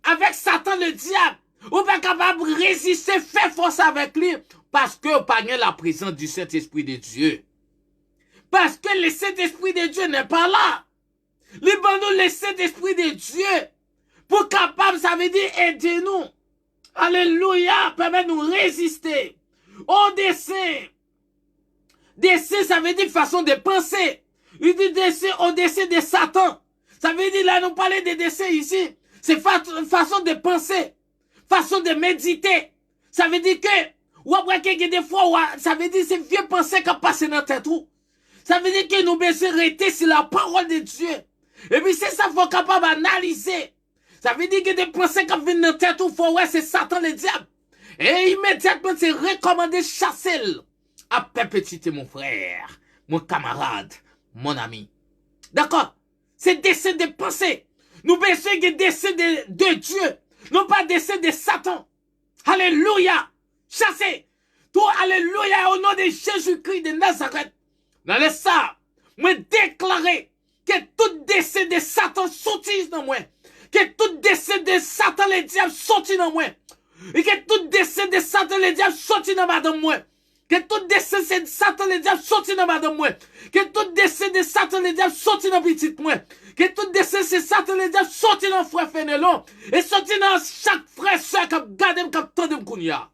[SPEAKER 2] avec Satan le diable, vous pas capable de résister, faire force avec lui, parce que vous pas la présence du Saint-Esprit de Dieu. Parce que le Saint-Esprit de Dieu n'est pas là. Libère-nous le Saint-Esprit de Dieu. Pour capable, ça veut dire aider-nous. Alléluia, permet-nous résister au dessein. Dessein, ça veut dire façon de penser. Il dit dessein au dessein de Satan. Ça veut dire, là, nous parlons de dessein ici. C'est façon de penser. Façon de méditer. Ça veut dire que, ou après que des fois, ça veut dire c'est vieux pensée qui passe dans tête. Ça veut dire que nous devons rester sur la parole de Dieu. Et puis c'est ça qu'il faut capable d'analyser. Ça veut dire que des pensées qui viennent dans tête, il faut ouais, c'est Satan le diable. Et immédiatement, c'est recommandé chasser. À perpétuité, mon frère, mon camarade, mon ami. D'accord? C'est décès de pensée. Nous besoin de décès de Dieu. Non pas décès de Satan. Alléluia. Chassez. Tout alléluia au nom de Jésus-Christ de Nazareth. Dans le ça, moi déclarer que tout décès de Satan sortisse dans moi. Que tout décès de Satan le diable sortisse dans moi. Et que tout décès de Satan le diable sortisse dans madame moi. Que tout décès de Satan le diable sortisse dans madame moi. Que tout décès de Satan le diable sortisse dans petite moi. Que tout décès de Satan le diable sortisse dans frère Fénélon. Et sortisse dans chaque frère soeur qui garde qui tande kounya.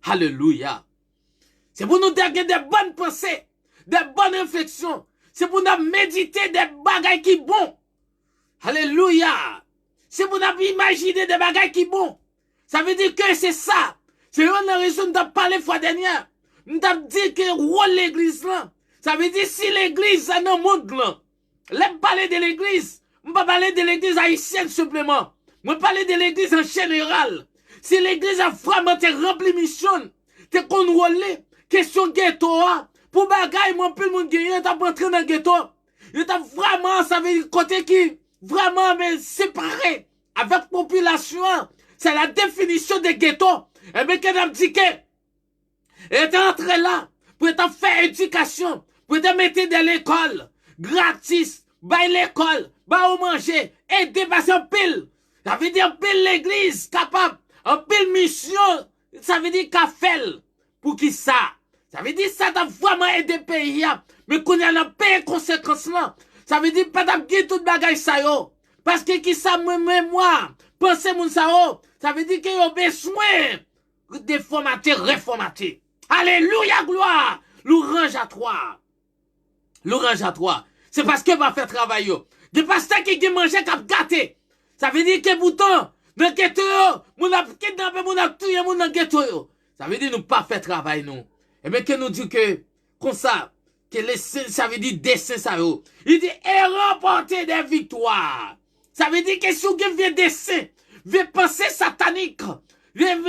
[SPEAKER 2] Alléluia. C'est pour nous dégager des bonnes pensées, des bonnes réflexions. C'est pour nous méditer des bagailles qui bon. Alléluia. C'est pour nous imaginer des bagailles qui bon. Ça veut dire que c'est ça. C'est une raison de parler fois dernière. Nous avons dit que rôle l'église là. Ça veut dire si l'église est dans le monde là. L'aime parler de l'église. Je ne pas parler de l'église haïtienne simplement. Je parler de l'église en général. Si l'église a vraiment été remplie de mission, t'es contrôlé, question ghetto, pour bagaille, moi, plus le monde gagne, t'as pas entré dans le ghetto. Il t'a vraiment, ça veut dire côté qui, vraiment, mais séparé, avec population, c'est la définition des ghettos. Eh bien, qu'on a dit que, et t'es entré là, pour te faire éducation, pour te mettre dans l'école, gratis, bailler l'école, bah au manger, aider passer en pile. Ça veut dire pile l'église, capable, en pile mission, ça veut dire qu'a fait, pour qui ça? Ça veut dire ça t'a vraiment aidé pays, mais qu'on a payé conséquences là. Ça veut dire pas d'abguer toute bagaille ça yo. Parce que qui ça moi, pensez mon ça yo, ça veut dire qu'il y a besoin de formater, réformater. Alléluia, gloire. L'orange à toi. L'orange à toi. C'est parce que va faire travail yo. Des pasteurs qui mangent cap gâté. Ça veut dire que pourtant, dans ghetto yo, mon a kidnappé, mon a tué, mon dans ghetto yo. Ça veut dire nous pas faire travail nous. Et bien que nous dit que, comme ça, que ça veut dire dessin ça yo. Il dit, et remporter des victoires. Ça veut dire que si vous vient dessin, vient penser satanique, vient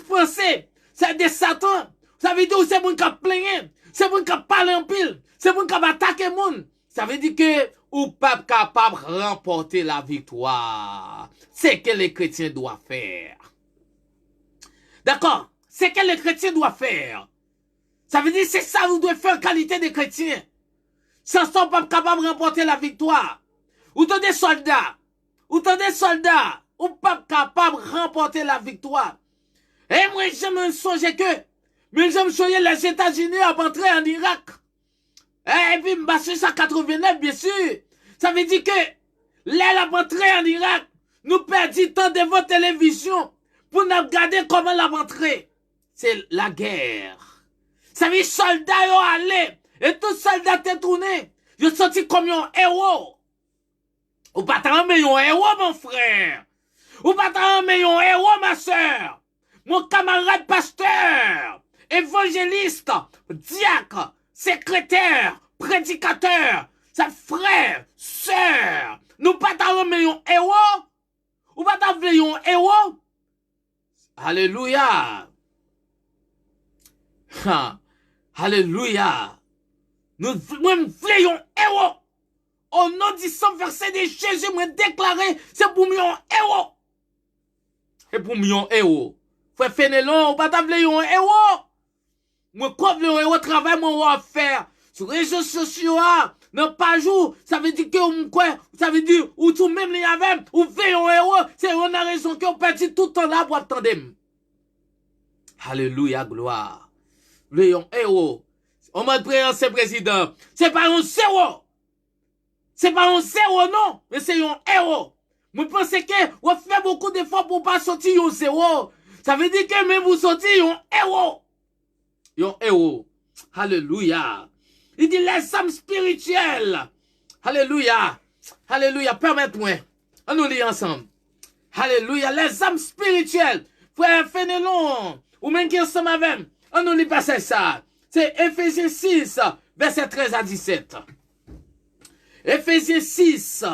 [SPEAKER 2] penser, c'est des satans. Ça veut dire que c'est moun qui plaigné, c'est moun qui parle en pile, c'est moun qui attaquer moun. Ça veut dire que ou pas capable de remporter la victoire. C'est ce que les chrétiens doivent faire. D'accord? C'est ce que les chrétiens doivent faire. Ça veut dire c'est ça que vous devez faire en qualité de chrétien. Sans sont pas capable de remporter la victoire. Ou t'en des soldats. Ou t'en des soldats. Ou pas capable de remporter la victoire. Et moi, je me songe que, mais je me souviens les États-Unis ont entré en Irak. Et puis, je suis 189, bien sûr. Ça veut dire que, l'aile a entré en Irak. Nous perdons tant devant télévision pour nous regarder comment la rentrée. C'est la guerre. Ça veut dire soldats ont allé. Et tous soldats t'es tourné. Ils sont sortis comme un héros. Ou pas t'en mais un héros, mon frère. Ou pas t'en mais un héros, ma soeur. Mon camarade pasteur, évangéliste, diacre, secrétaire, prédicateur, sa frère, sœur. Nous pas t'en mais un héros. Ou pas t'en mais un héros. Alléluia. Alléluia. Nous voulons héros. Au nom du sang versé de Jésus, moi déclaré, c'est pour moi un héros. C'est pour moi un héros. Frère Fénélon, ou pas t'avouer un héros. Moi, quoi le héros travail, moi, on va faire. Sur les réseaux sociaux, non pas jour, ça veut dire que, quoi, ça veut dire, ou tout même les avec, ou fait un héros, c'est on a raison qu'on perd tout le temps là pour attendre. Alléluia, gloire. Le héros. On m'a pris un président. C'est pas un zéro. C'est pas un zéro, non. Mais c'est un héros. Vous pensez que vous faites beaucoup d'efforts pour pas sortir un zéro. Ça veut dire que même vous sortez un héros. Un héros. Alléluia. Il dit les âmes spirituelles. Alléluia. Alléluia. Permettez-moi. On nous lit ensemble. Alléluia. Les âmes spirituelles. Frère Fénélon. Ou même qui ensemble avec. On nous lit passer ça. C'est Ephésiens 6, verset 13 à 17. Ephésiens 6,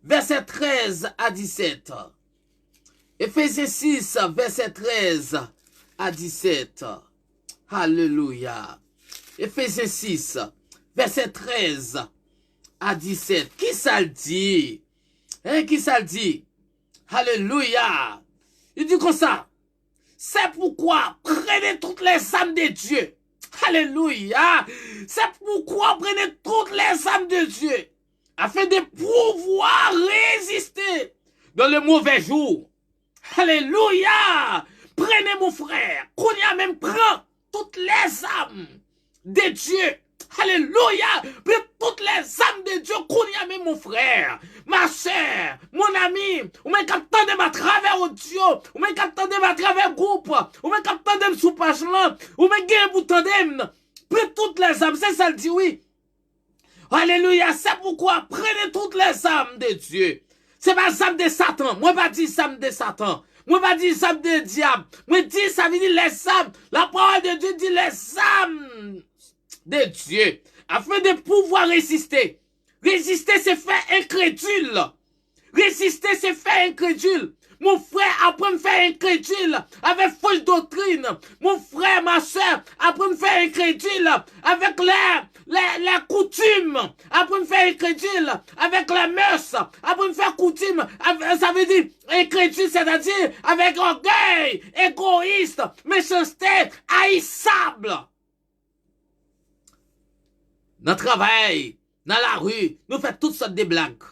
[SPEAKER 2] verset 13 à 17. Ephésiens 6, verset 13 à 17. Alléluia. Ephésiens 6, verset 13 à 17. Qui ça le dit? Hein, qui ça le dit? Alléluia. Il dit comme ça. C'est pourquoi prenez toutes les âmes de Dieu. Alléluia. C'est pourquoi prenez toutes les âmes de Dieu. Afin de pouvoir résister dans le mauvais jour. Alléluia. Prenez mon frère. Qu'on y a même prend toutes les âmes de Dieu. Alléluia. Prenez toutes les âmes de Dieu. Qu'on y a même mon frère. Ma soeur, mon ami, ou même captant de ma travers audio, ou même captant de ma travers groupe, ou même captant de sous page là, ou même gain bouton d'em, prenez toutes les âmes, c'est ça le dit oui. Alléluia, c'est pourquoi prenez toutes les âmes de Dieu. C'est pas les âmes de Satan, moi pas dire âmes de Satan, moi pas dire âmes de diable, moi dis ça veut dire les âmes, la parole de Dieu dit les âmes de Dieu, afin de pouvoir résister. Résister, c'est faire incrédule. Résister, c'est faire incrédule. Mon frère, apprends à me faire incrédule avec fausse doctrine. Mon frère, ma soeur, apprends à me faire incrédule avec les coutumes. Apprends à me faire incrédule avec les mœurs. Apprends à me faire coutume. Ça veut dire incrédule, c'est-à-dire avec orgueil, égoïste, méchanceté, haïssable. Dans le travail, dans la rue, nous faisons toutes sortes de blagues.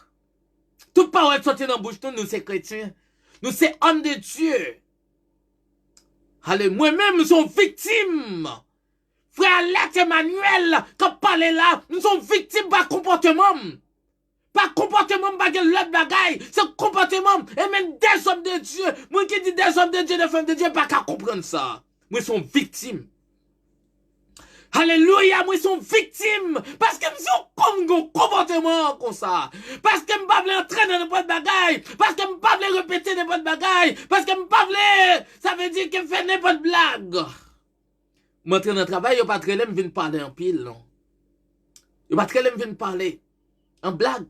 [SPEAKER 2] Toute parole sortie dans la bouche, nous sommes chrétiens. Nous sommes hommes de Dieu. Allez, moi-même, nous sommes victimes. Frère Alex Emmanuel, quand parle là, nous sommes victimes par comportement. Pas comportement, pas l'autre bagaille. C'est comportement. Et même des hommes de Dieu. Moi qui dis des hommes de Dieu, des femmes de Dieu, pas qu'à comprendre ça. Nous sommes victimes. Alléluia, moi, ils sont victimes. Parce que nous sommes comme un comportement comme ça. Parce que je ne peux pas entrer dans n'importe bagaille. Parce que je ne peux pas répéter n'importe bagaille. Parce que je ne peux pas, ça veut dire que je fais n'importe blague. Moi, dans le travail, je ne pas très l'aime venir parler en pile, non. Je ne pas très l'aime venir parler en blague.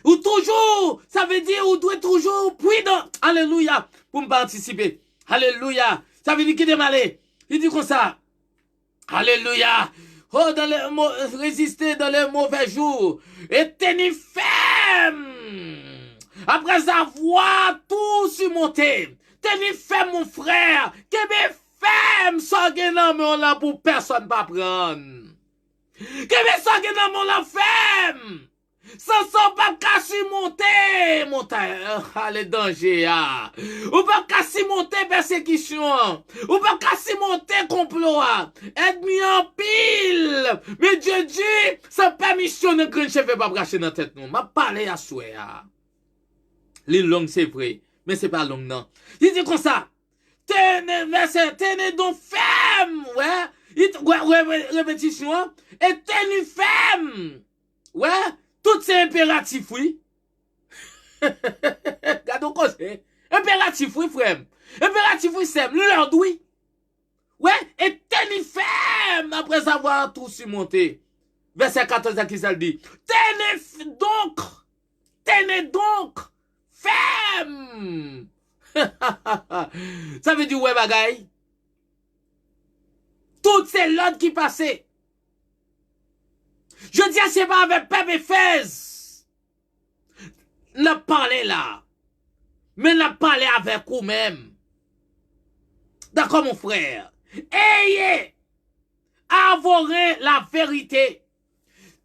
[SPEAKER 2] Ou toujours, ça veut dire, ou doit toujours prudent. Alléluia, pour me participer. Alléluia. Ça veut dire qu'il est malé. Il dit comme ça. Alléluia. Oh, résister dans les mauvais jours. Et tenir ferme. Après avoir tout surmonté. Tenir ferme, mon frère. Que mes ferme, ça non, mais on l'a pour personne pas prendre. Que mes ça non, mais on l'a ferme. Sans pas qu'à surmonter, montagne, allez, danger, ah. Ou pas qu'à surmonter persécution. Ou pas qu'à surmonter complot, ennemi en pile. Mais Dieu dit, sans permission, ne grand chef pas bracher dans la tête, non. M'a parlé à souhait, ah. L'île longue, c'est vrai, mais c'est pas long, non. Il dit comme ça, tenez donc ferme, ouais, répétition, et tenez ferme, ouais. Tout c'est impératif, oui. Gardons quoi c'est? Impératif, oui, frère. Impératif, oui, c'est l'ordre, oui. Ouais, et tenez ferme après avoir tout surmonté. Verset 14 à qui ça le dit. Tenez donc ferme. Ça veut dire, ouais, bagaille. Tout c'est l'ordre qui passait. Je dis, c'est pas avec peuple Éphèse. Ne parlez là. Mais ne parlez avec vous-même. D'accord, mon frère? Ayez avoré la vérité.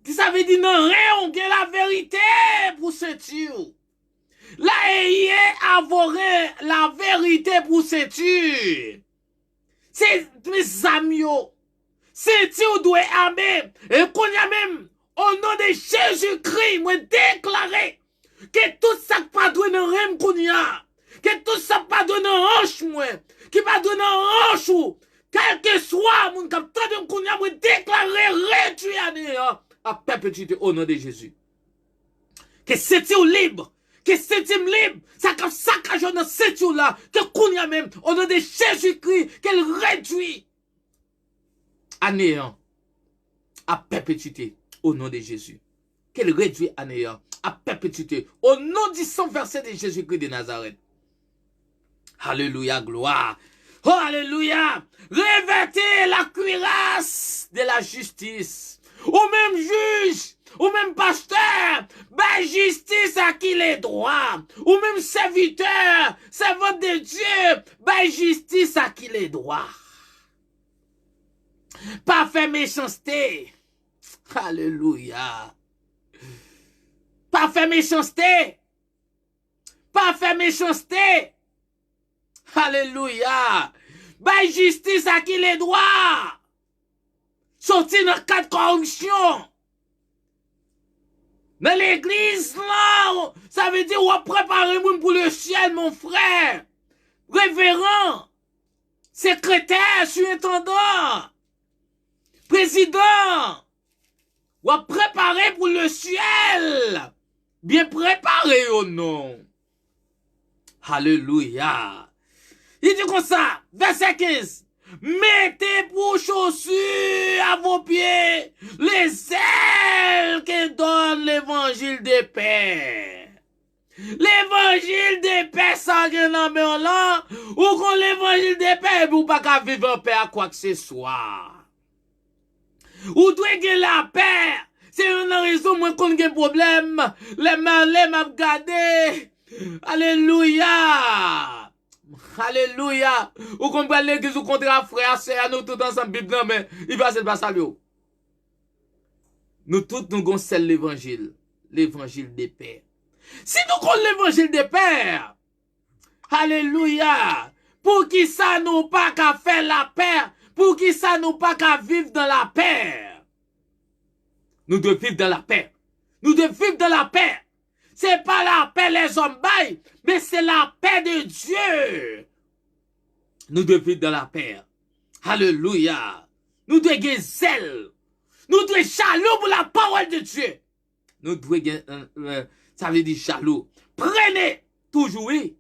[SPEAKER 2] Ça veut dire, non, rien que la vérité pour ceinture. Là, ayez avoré la vérité pour ceinture. C'est mes amis. C'est si vous doit aimer, et qu'on y a même, au nom de Jésus-Christ, moi déclarer que tout ça pas donné un rem qu'on y a, que tout ça pas donné un hanche, moi, qui pas donné un hanche, quel que soit, mon capteur de qu'on y a, moi déclarer réduit à perpétuité au nom de Jésus. Que c'est libre, que c'est libre, ça comme ça que je ne sais là, que qu'on y a même, au nom de Jésus-Christ, qu'elle réduit. À néant, à perpétuité, au nom de Jésus. Qu'elle réduit à néant, à perpétuité, au nom du sang versé de Jésus-Christ de Nazareth. Alléluia, gloire. Oh, alléluia. Revêtez la cuirasse de la justice. Au même juge, au même pasteur, ben justice à qui les droits. Au même serviteur, servant de Dieu, ben justice à qui les droits. Pas faire méchanceté. Alléluia. Pas faire méchanceté. Pas faire méchanceté. Alléluia. Bah justice à qui les droits. Sortir dans le cas de corruption. Dans l'église, là, ça veut dire on prépare le pour le ciel, mon frère. Révérend. Secrétaire, surintendant. Président, ou à préparer pour le ciel. Bien préparé au nom. Alléluia. Il dit comme ça, verset 15. Mettez pour chaussures à vos pieds les ailes que donne l'évangile de paix. L'évangile l'évangile de paix ça gen nan men là, ou qu'on l'évangile de paix ou pas qu'à vivre en paix à quoi que ce soit. Ou doit gen la paix. C'est une raison moi qu'on gen problème, les malais m'a regardé. Alléluia. Alléluia. Ou comprenez l'église ou contre frère, c'est à nous tous ensemble Bible mais il va se passer là. Nous tous nous gonçons l'évangile de paix. Si nous connaissons l'évangile de paix, alléluia, pour qui ça nous pas qu'à faire la paix, pour qui ça nous pas qu'à vivre dans la paix. Nous devons vivre dans la paix. Nous devons vivre dans la paix. C'est pas la paix les hommes baillent, mais c'est la paix de Dieu. Nous devons vivre dans la paix. Alléluia. Nous devons avoir zèle. Nous devons être jaloux pour la parole de Dieu. Nous devons, ça veut dire jaloux. Prenez, toujours, oui.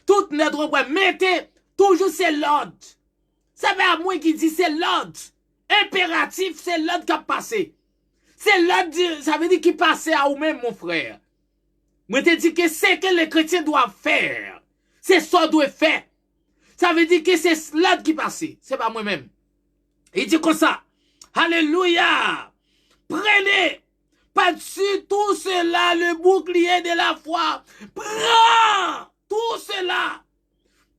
[SPEAKER 2] Tout notre mettez, toujours c'est l'ordre. Ça veut à moi qui dit c'est l'ordre. Impératif, c'est l'ordre qui a passé. C'est l'ordre, ça veut dire qui passe à vous-même, mon frère. Moi, te dis que c'est que les chrétiens doivent faire. C'est ça doit faire. Ça veut dire que c'est l'ordre qui passe. C'est pas moi-même. Il dit comme ça. Alléluia. Prenez par-dessus tout cela le bouclier de la foi. Prends tout cela.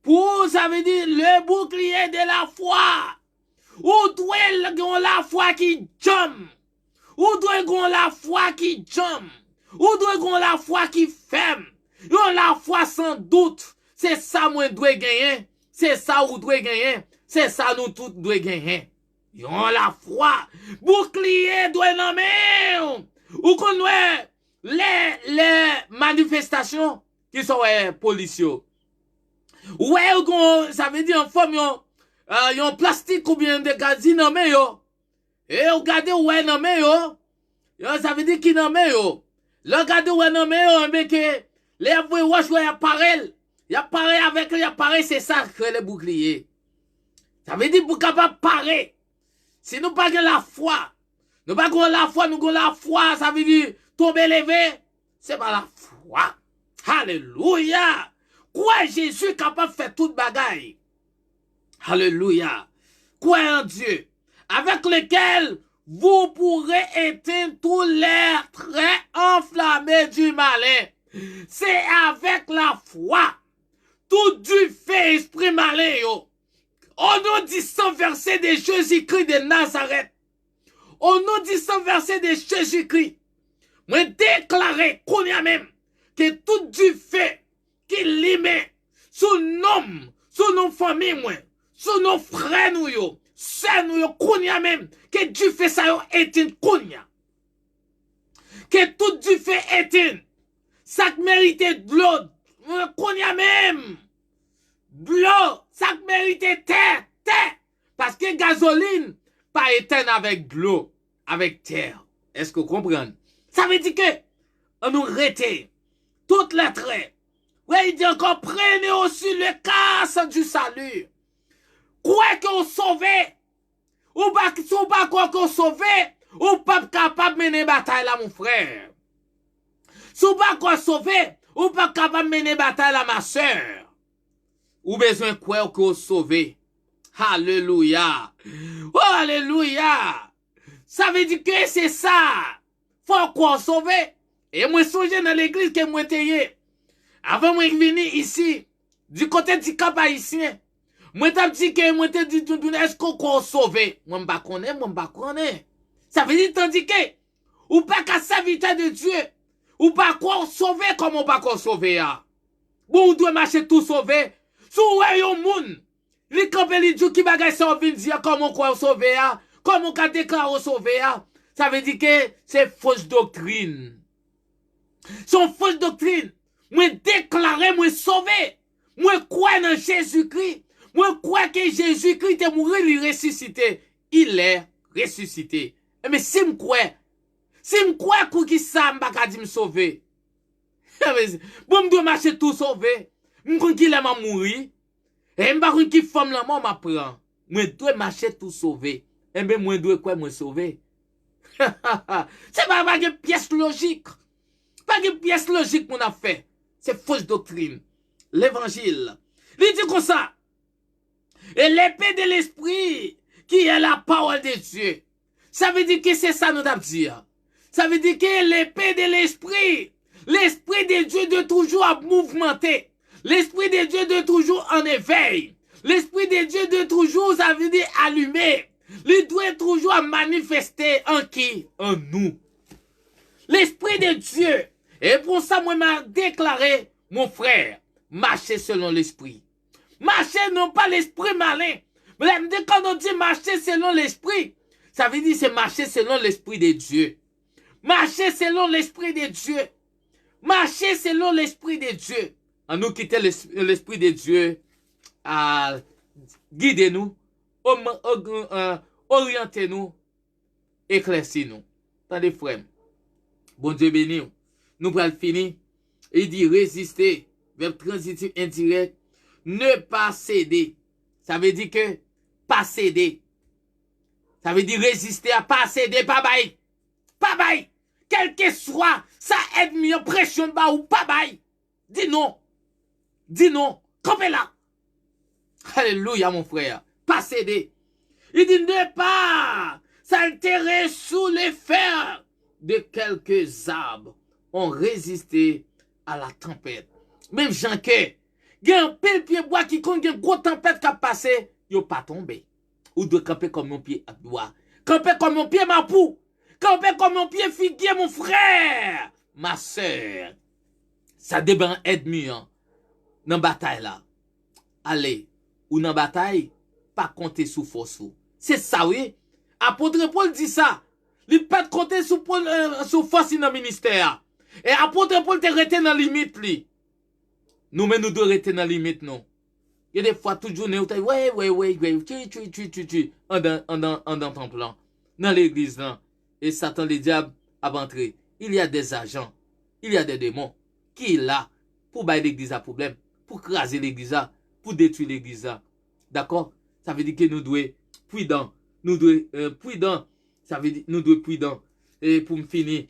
[SPEAKER 2] Pour, ça veut dire le bouclier de la foi. Ou doit la foi qui jump. Ou doit la foi qui jump. Ou doit la foi qui ferme. Yon la foi sans doute. C'est ça moi doit gagner. C'est ça ou doit gagner. C'est ça nous tous doit gagner. Yon la foi. Bouclier doit nommer. Ou qu'on les manifestations qui sont policiers. Ouais, ça veut dire en forme yon plastique ou bien de gazi nan men yo. Et regardez ouais nan men yo. Ça veut dire qui nan men yo. Le regardez ouais nan men yo, mais que les avoué wash ouais appareil. Y apparaît avec les appareils, c'est ça que les boucliers. Ça veut dire pour capable parer. Si nous pas la foi, nous pas la foi, nous la foi, ça veut dire tomber levé, c'est pas la foi. Alléluia. Quoi Jésus capable de faire toute bagaille. Alléluia. Croyez en Dieu, avec lequel vous pourrez éteindre tous les traits enflammés du malin. C'est avec la foi. Tout du fait esprit malin, yo. Au nom du sang versé de Jésus-Christ de Nazareth. Au nom du sang versé de Jésus-Christ. Moi déclarer qu'on y a même que tout du fait qui l'immet sous nos familles, moi. Sous nos frères nous yo, sœurs nous yo, kounya même, que Dieu fait ça yo éteint kounya. Que tout Dieu fait éteint. Ça mérite de l'eau, kounya même. De l'eau, ça mérite terre. Parce que gasoline, pas éteint avec de l'eau, avec terre. Est-ce que vous comprenez? Ça veut dire que, on nous rete, toutes les traits. Ouais, il dit encore, prenez aussi le casse du salut. Quoi qu'on sauve, ou pas quoi qu'on sauve, ou pas capable de mener bataille là, mon frère. Si ou pas quoi sauve, ou pas capable de mener bataille là, ma soeur. Ou besoin quoi qu'on sauve. Alléluia. Oh, alléluia. Ça veut dire que c'est ça. Faut qu'on sauve. Et moi, songe dans l'église que moi t'ayé. Avant moi venir ici, du côté du Cap haïtien. Moi t'ai dit que moi t'ai dit est-ce qu'on sauvé? Moi m'pa connais. Ça veut dire tandis que ou pas qu'à serviteur de Dieu, ou pas quoi sauver comme on pas qu'on sauver ya. Bon on doit marcher tout sauver. Sou ouais yon moun. Li campé li dit qui bagay ça vinn dire comment quoi sauver ya, comment on déclarer sauver ya. Ça veut dire que c'est fausse doctrine. Son fausse doctrine. Moi déclarer moi sauver. Moi croire dans Jésus-Christ. Moi, crois que Jésus-Christ est mort, il est ressuscité. Il est ressuscité. Mais si je crois que ça m'a dit me sauver. Bon, je dois marcher tout sauver. Je crois qu'il est mort. Et je crois qu'il femme la mort m'apprend. Moi, je dois marcher tout sauver. Et bien, moi, je dois quoi me sauver? C'est pas une pièce logique. Pas une pièce logique qu'on a fait. C'est fausse doctrine. L'évangile. Il dit comme ça. Et l'épée de l'esprit, qui est la parole de Dieu. Ça veut dire que c'est ça nous devons dire. Ça veut dire que l'épée de l'esprit, l'esprit de Dieu doit toujours mouvementer. L'esprit de Dieu doit toujours en éveil. L'esprit de Dieu doit toujours, ça veut dire allumer. Il doit toujours manifester en qui? En nous. L'esprit de Dieu. Et pour ça, moi, m'a déclaré, mon frère, marchez selon l'esprit. Marchez non pas l'esprit malin. Mais quand on dit marcher selon l'esprit, ça veut dire c'est marcher selon l'esprit de Dieu. Marcher selon l'esprit de Dieu. Marcher selon l'esprit de Dieu. En nous quitter l'esprit de Dieu à guider nous, orienter nous, éclaircir nous. Attendez, frère. Bon Dieu béni. Nous allons finir. Il dit résister. Verbe transitif indirect. Ne pas céder. Ça veut dire que pas céder. Ça veut dire résister à pas céder, pas bail. Pas bail. Quel que soit, ça aide mieux, pression bas ou pas bail. Dis non. Dis non. Campez là. Alléluia, mon frère. Pas céder. Il dit ne pas s'altérer sous les fers de quelques arbres ont résisté à la tempête. Même Jean que, il y a un pile pied bois qui compte une grosse tempête qui a passé, il n'a pas tombé. Ou de camper comme mon pied à bois. Camper comme mon pied ma pou. Camper comme mon pied figuier mon frère. Ma soeur. Ça dépend ennemi hein. Dans bataille là. Allez. Ou dans bataille, pas compter sous force. C'est ça oui. Apôtre Paul dit ça. Il pas compter sous force dans le ministère. Et apôtre Paul te rete dans limite li. Nous mais nous devons rester dans la limite non. Il y a des fois toujours nous tu en dans ton plan dans l'église là et Satan le diable a entré. Il y a des agents, il y a des démons qui est là pour bailler l'église à problème, pour craser l'église là, pour détruire l'église là. D'accord? Ça veut dire que nous devons prudents, nous devons prudents. Ça veut dire nous devons prudents. Et pour me finir,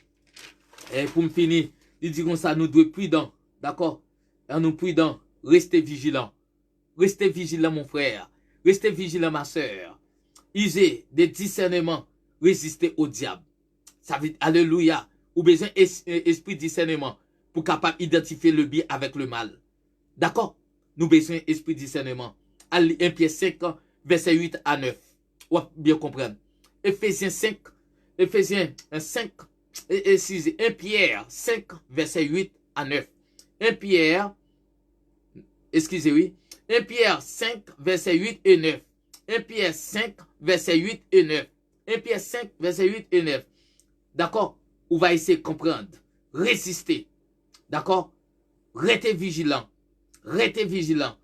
[SPEAKER 2] il dit comme ça nous devons prudents. D'accord? En nous prudents, restez vigilants. Restez vigilants, mon frère. Restez vigilants, ma soeur. Usez des discernements. Résistez au diable. Ça veut dire, alléluia. Ou besoin esprit discernement pour capable identifier le bien avec le mal. D'accord? Nous besoin esprit discernement. 1 Pierre 5, verset 8 à 9. Ou bien comprendre. Ephésiens 5, 1 Pierre 5, verset 8 à 9. 1 Pierre 5, verset 8 et 9. 1 Pierre 5, verset 8 et 9. 1 Pierre 5, verset 8 et 9. D'accord? On va essayer de comprendre. Résister. D'accord? Restez vigilant. Restez vigilant.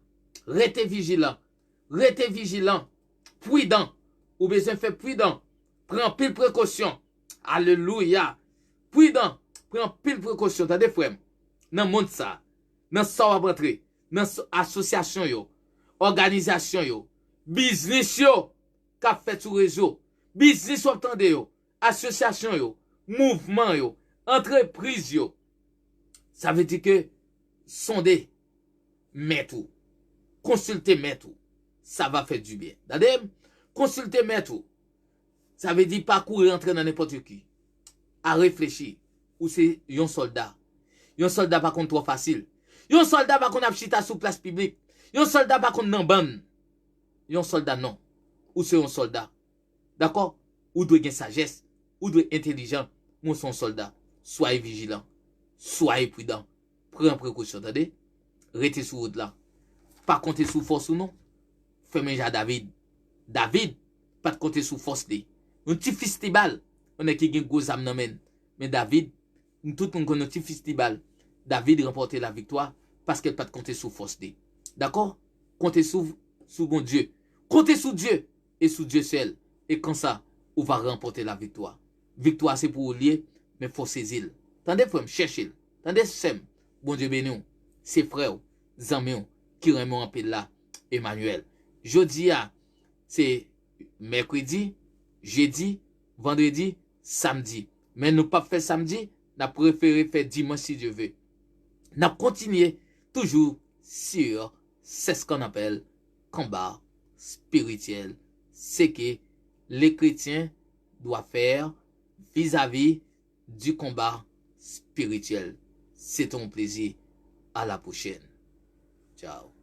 [SPEAKER 2] Restez vigilant. Restez vigilant. Prudent. Ou besoin de faire prudent. Prends pile précaution. Alléluia. Prudent. Prends pile précaution. T'as des frères. Dans le monde ça. Dans ça va rentrer. Dans association yo. Organisation yo. Business yo. Qu'a fait sur réseau. Business ou attendez yo. Association yo. Mouvement yo. Entreprise yo. Ça veut dire que sondez. Mettez tout. Consultez mettez tout. Ça va faire du bien. D'accord? Consultez mettez tout. Ça veut dire pas courir entrer dans n'importe qui. À réfléchir. Ou c'est un soldat. Un soldat pas contre trop facile. Un soldat pas qu'on a chita sous place publique. Un soldat pas qu'on nan ban. Un soldat non. Ou c'est un soldat. D'accord? Ou doit gagner sagesse. Ou doit intelligent. Moi son soldat. Soyez vigilant. Soyez prudent. Prenez précaution. Attendez? Restez sur route là. Pas compter sous force ou non. Faites à David. David, pas de compter sous force de. Un petit festival. On a qui gagne gros âme nan men. Mais David, tout le monde connaît un petit festival. David remportait la victoire parce qu'elle pas de compter sous force de. D'accord? Comptez sous bon Dieu. Comptez sous Dieu et sous Dieu seul. Et comme ça, on va remporter la victoire. Victoire, c'est pour lier, mais il faut saisir. Tendez, frère, cherchez. Tendez, sem. Bon Dieu béni. C'est frère, amis qui remet en paix là, Emmanuel. Jeudi, c'est mercredi, jeudi, vendredi, samedi. Mais nous pas fait samedi, nous préféré faire dimanche si Dieu veut. n'a continué toujours sur c'est ce qu'on appelle combat spirituel. C'est que les chrétiens doivent faire vis-à-vis du combat spirituel. C'est ton plaisir. À la prochaine. Ciao.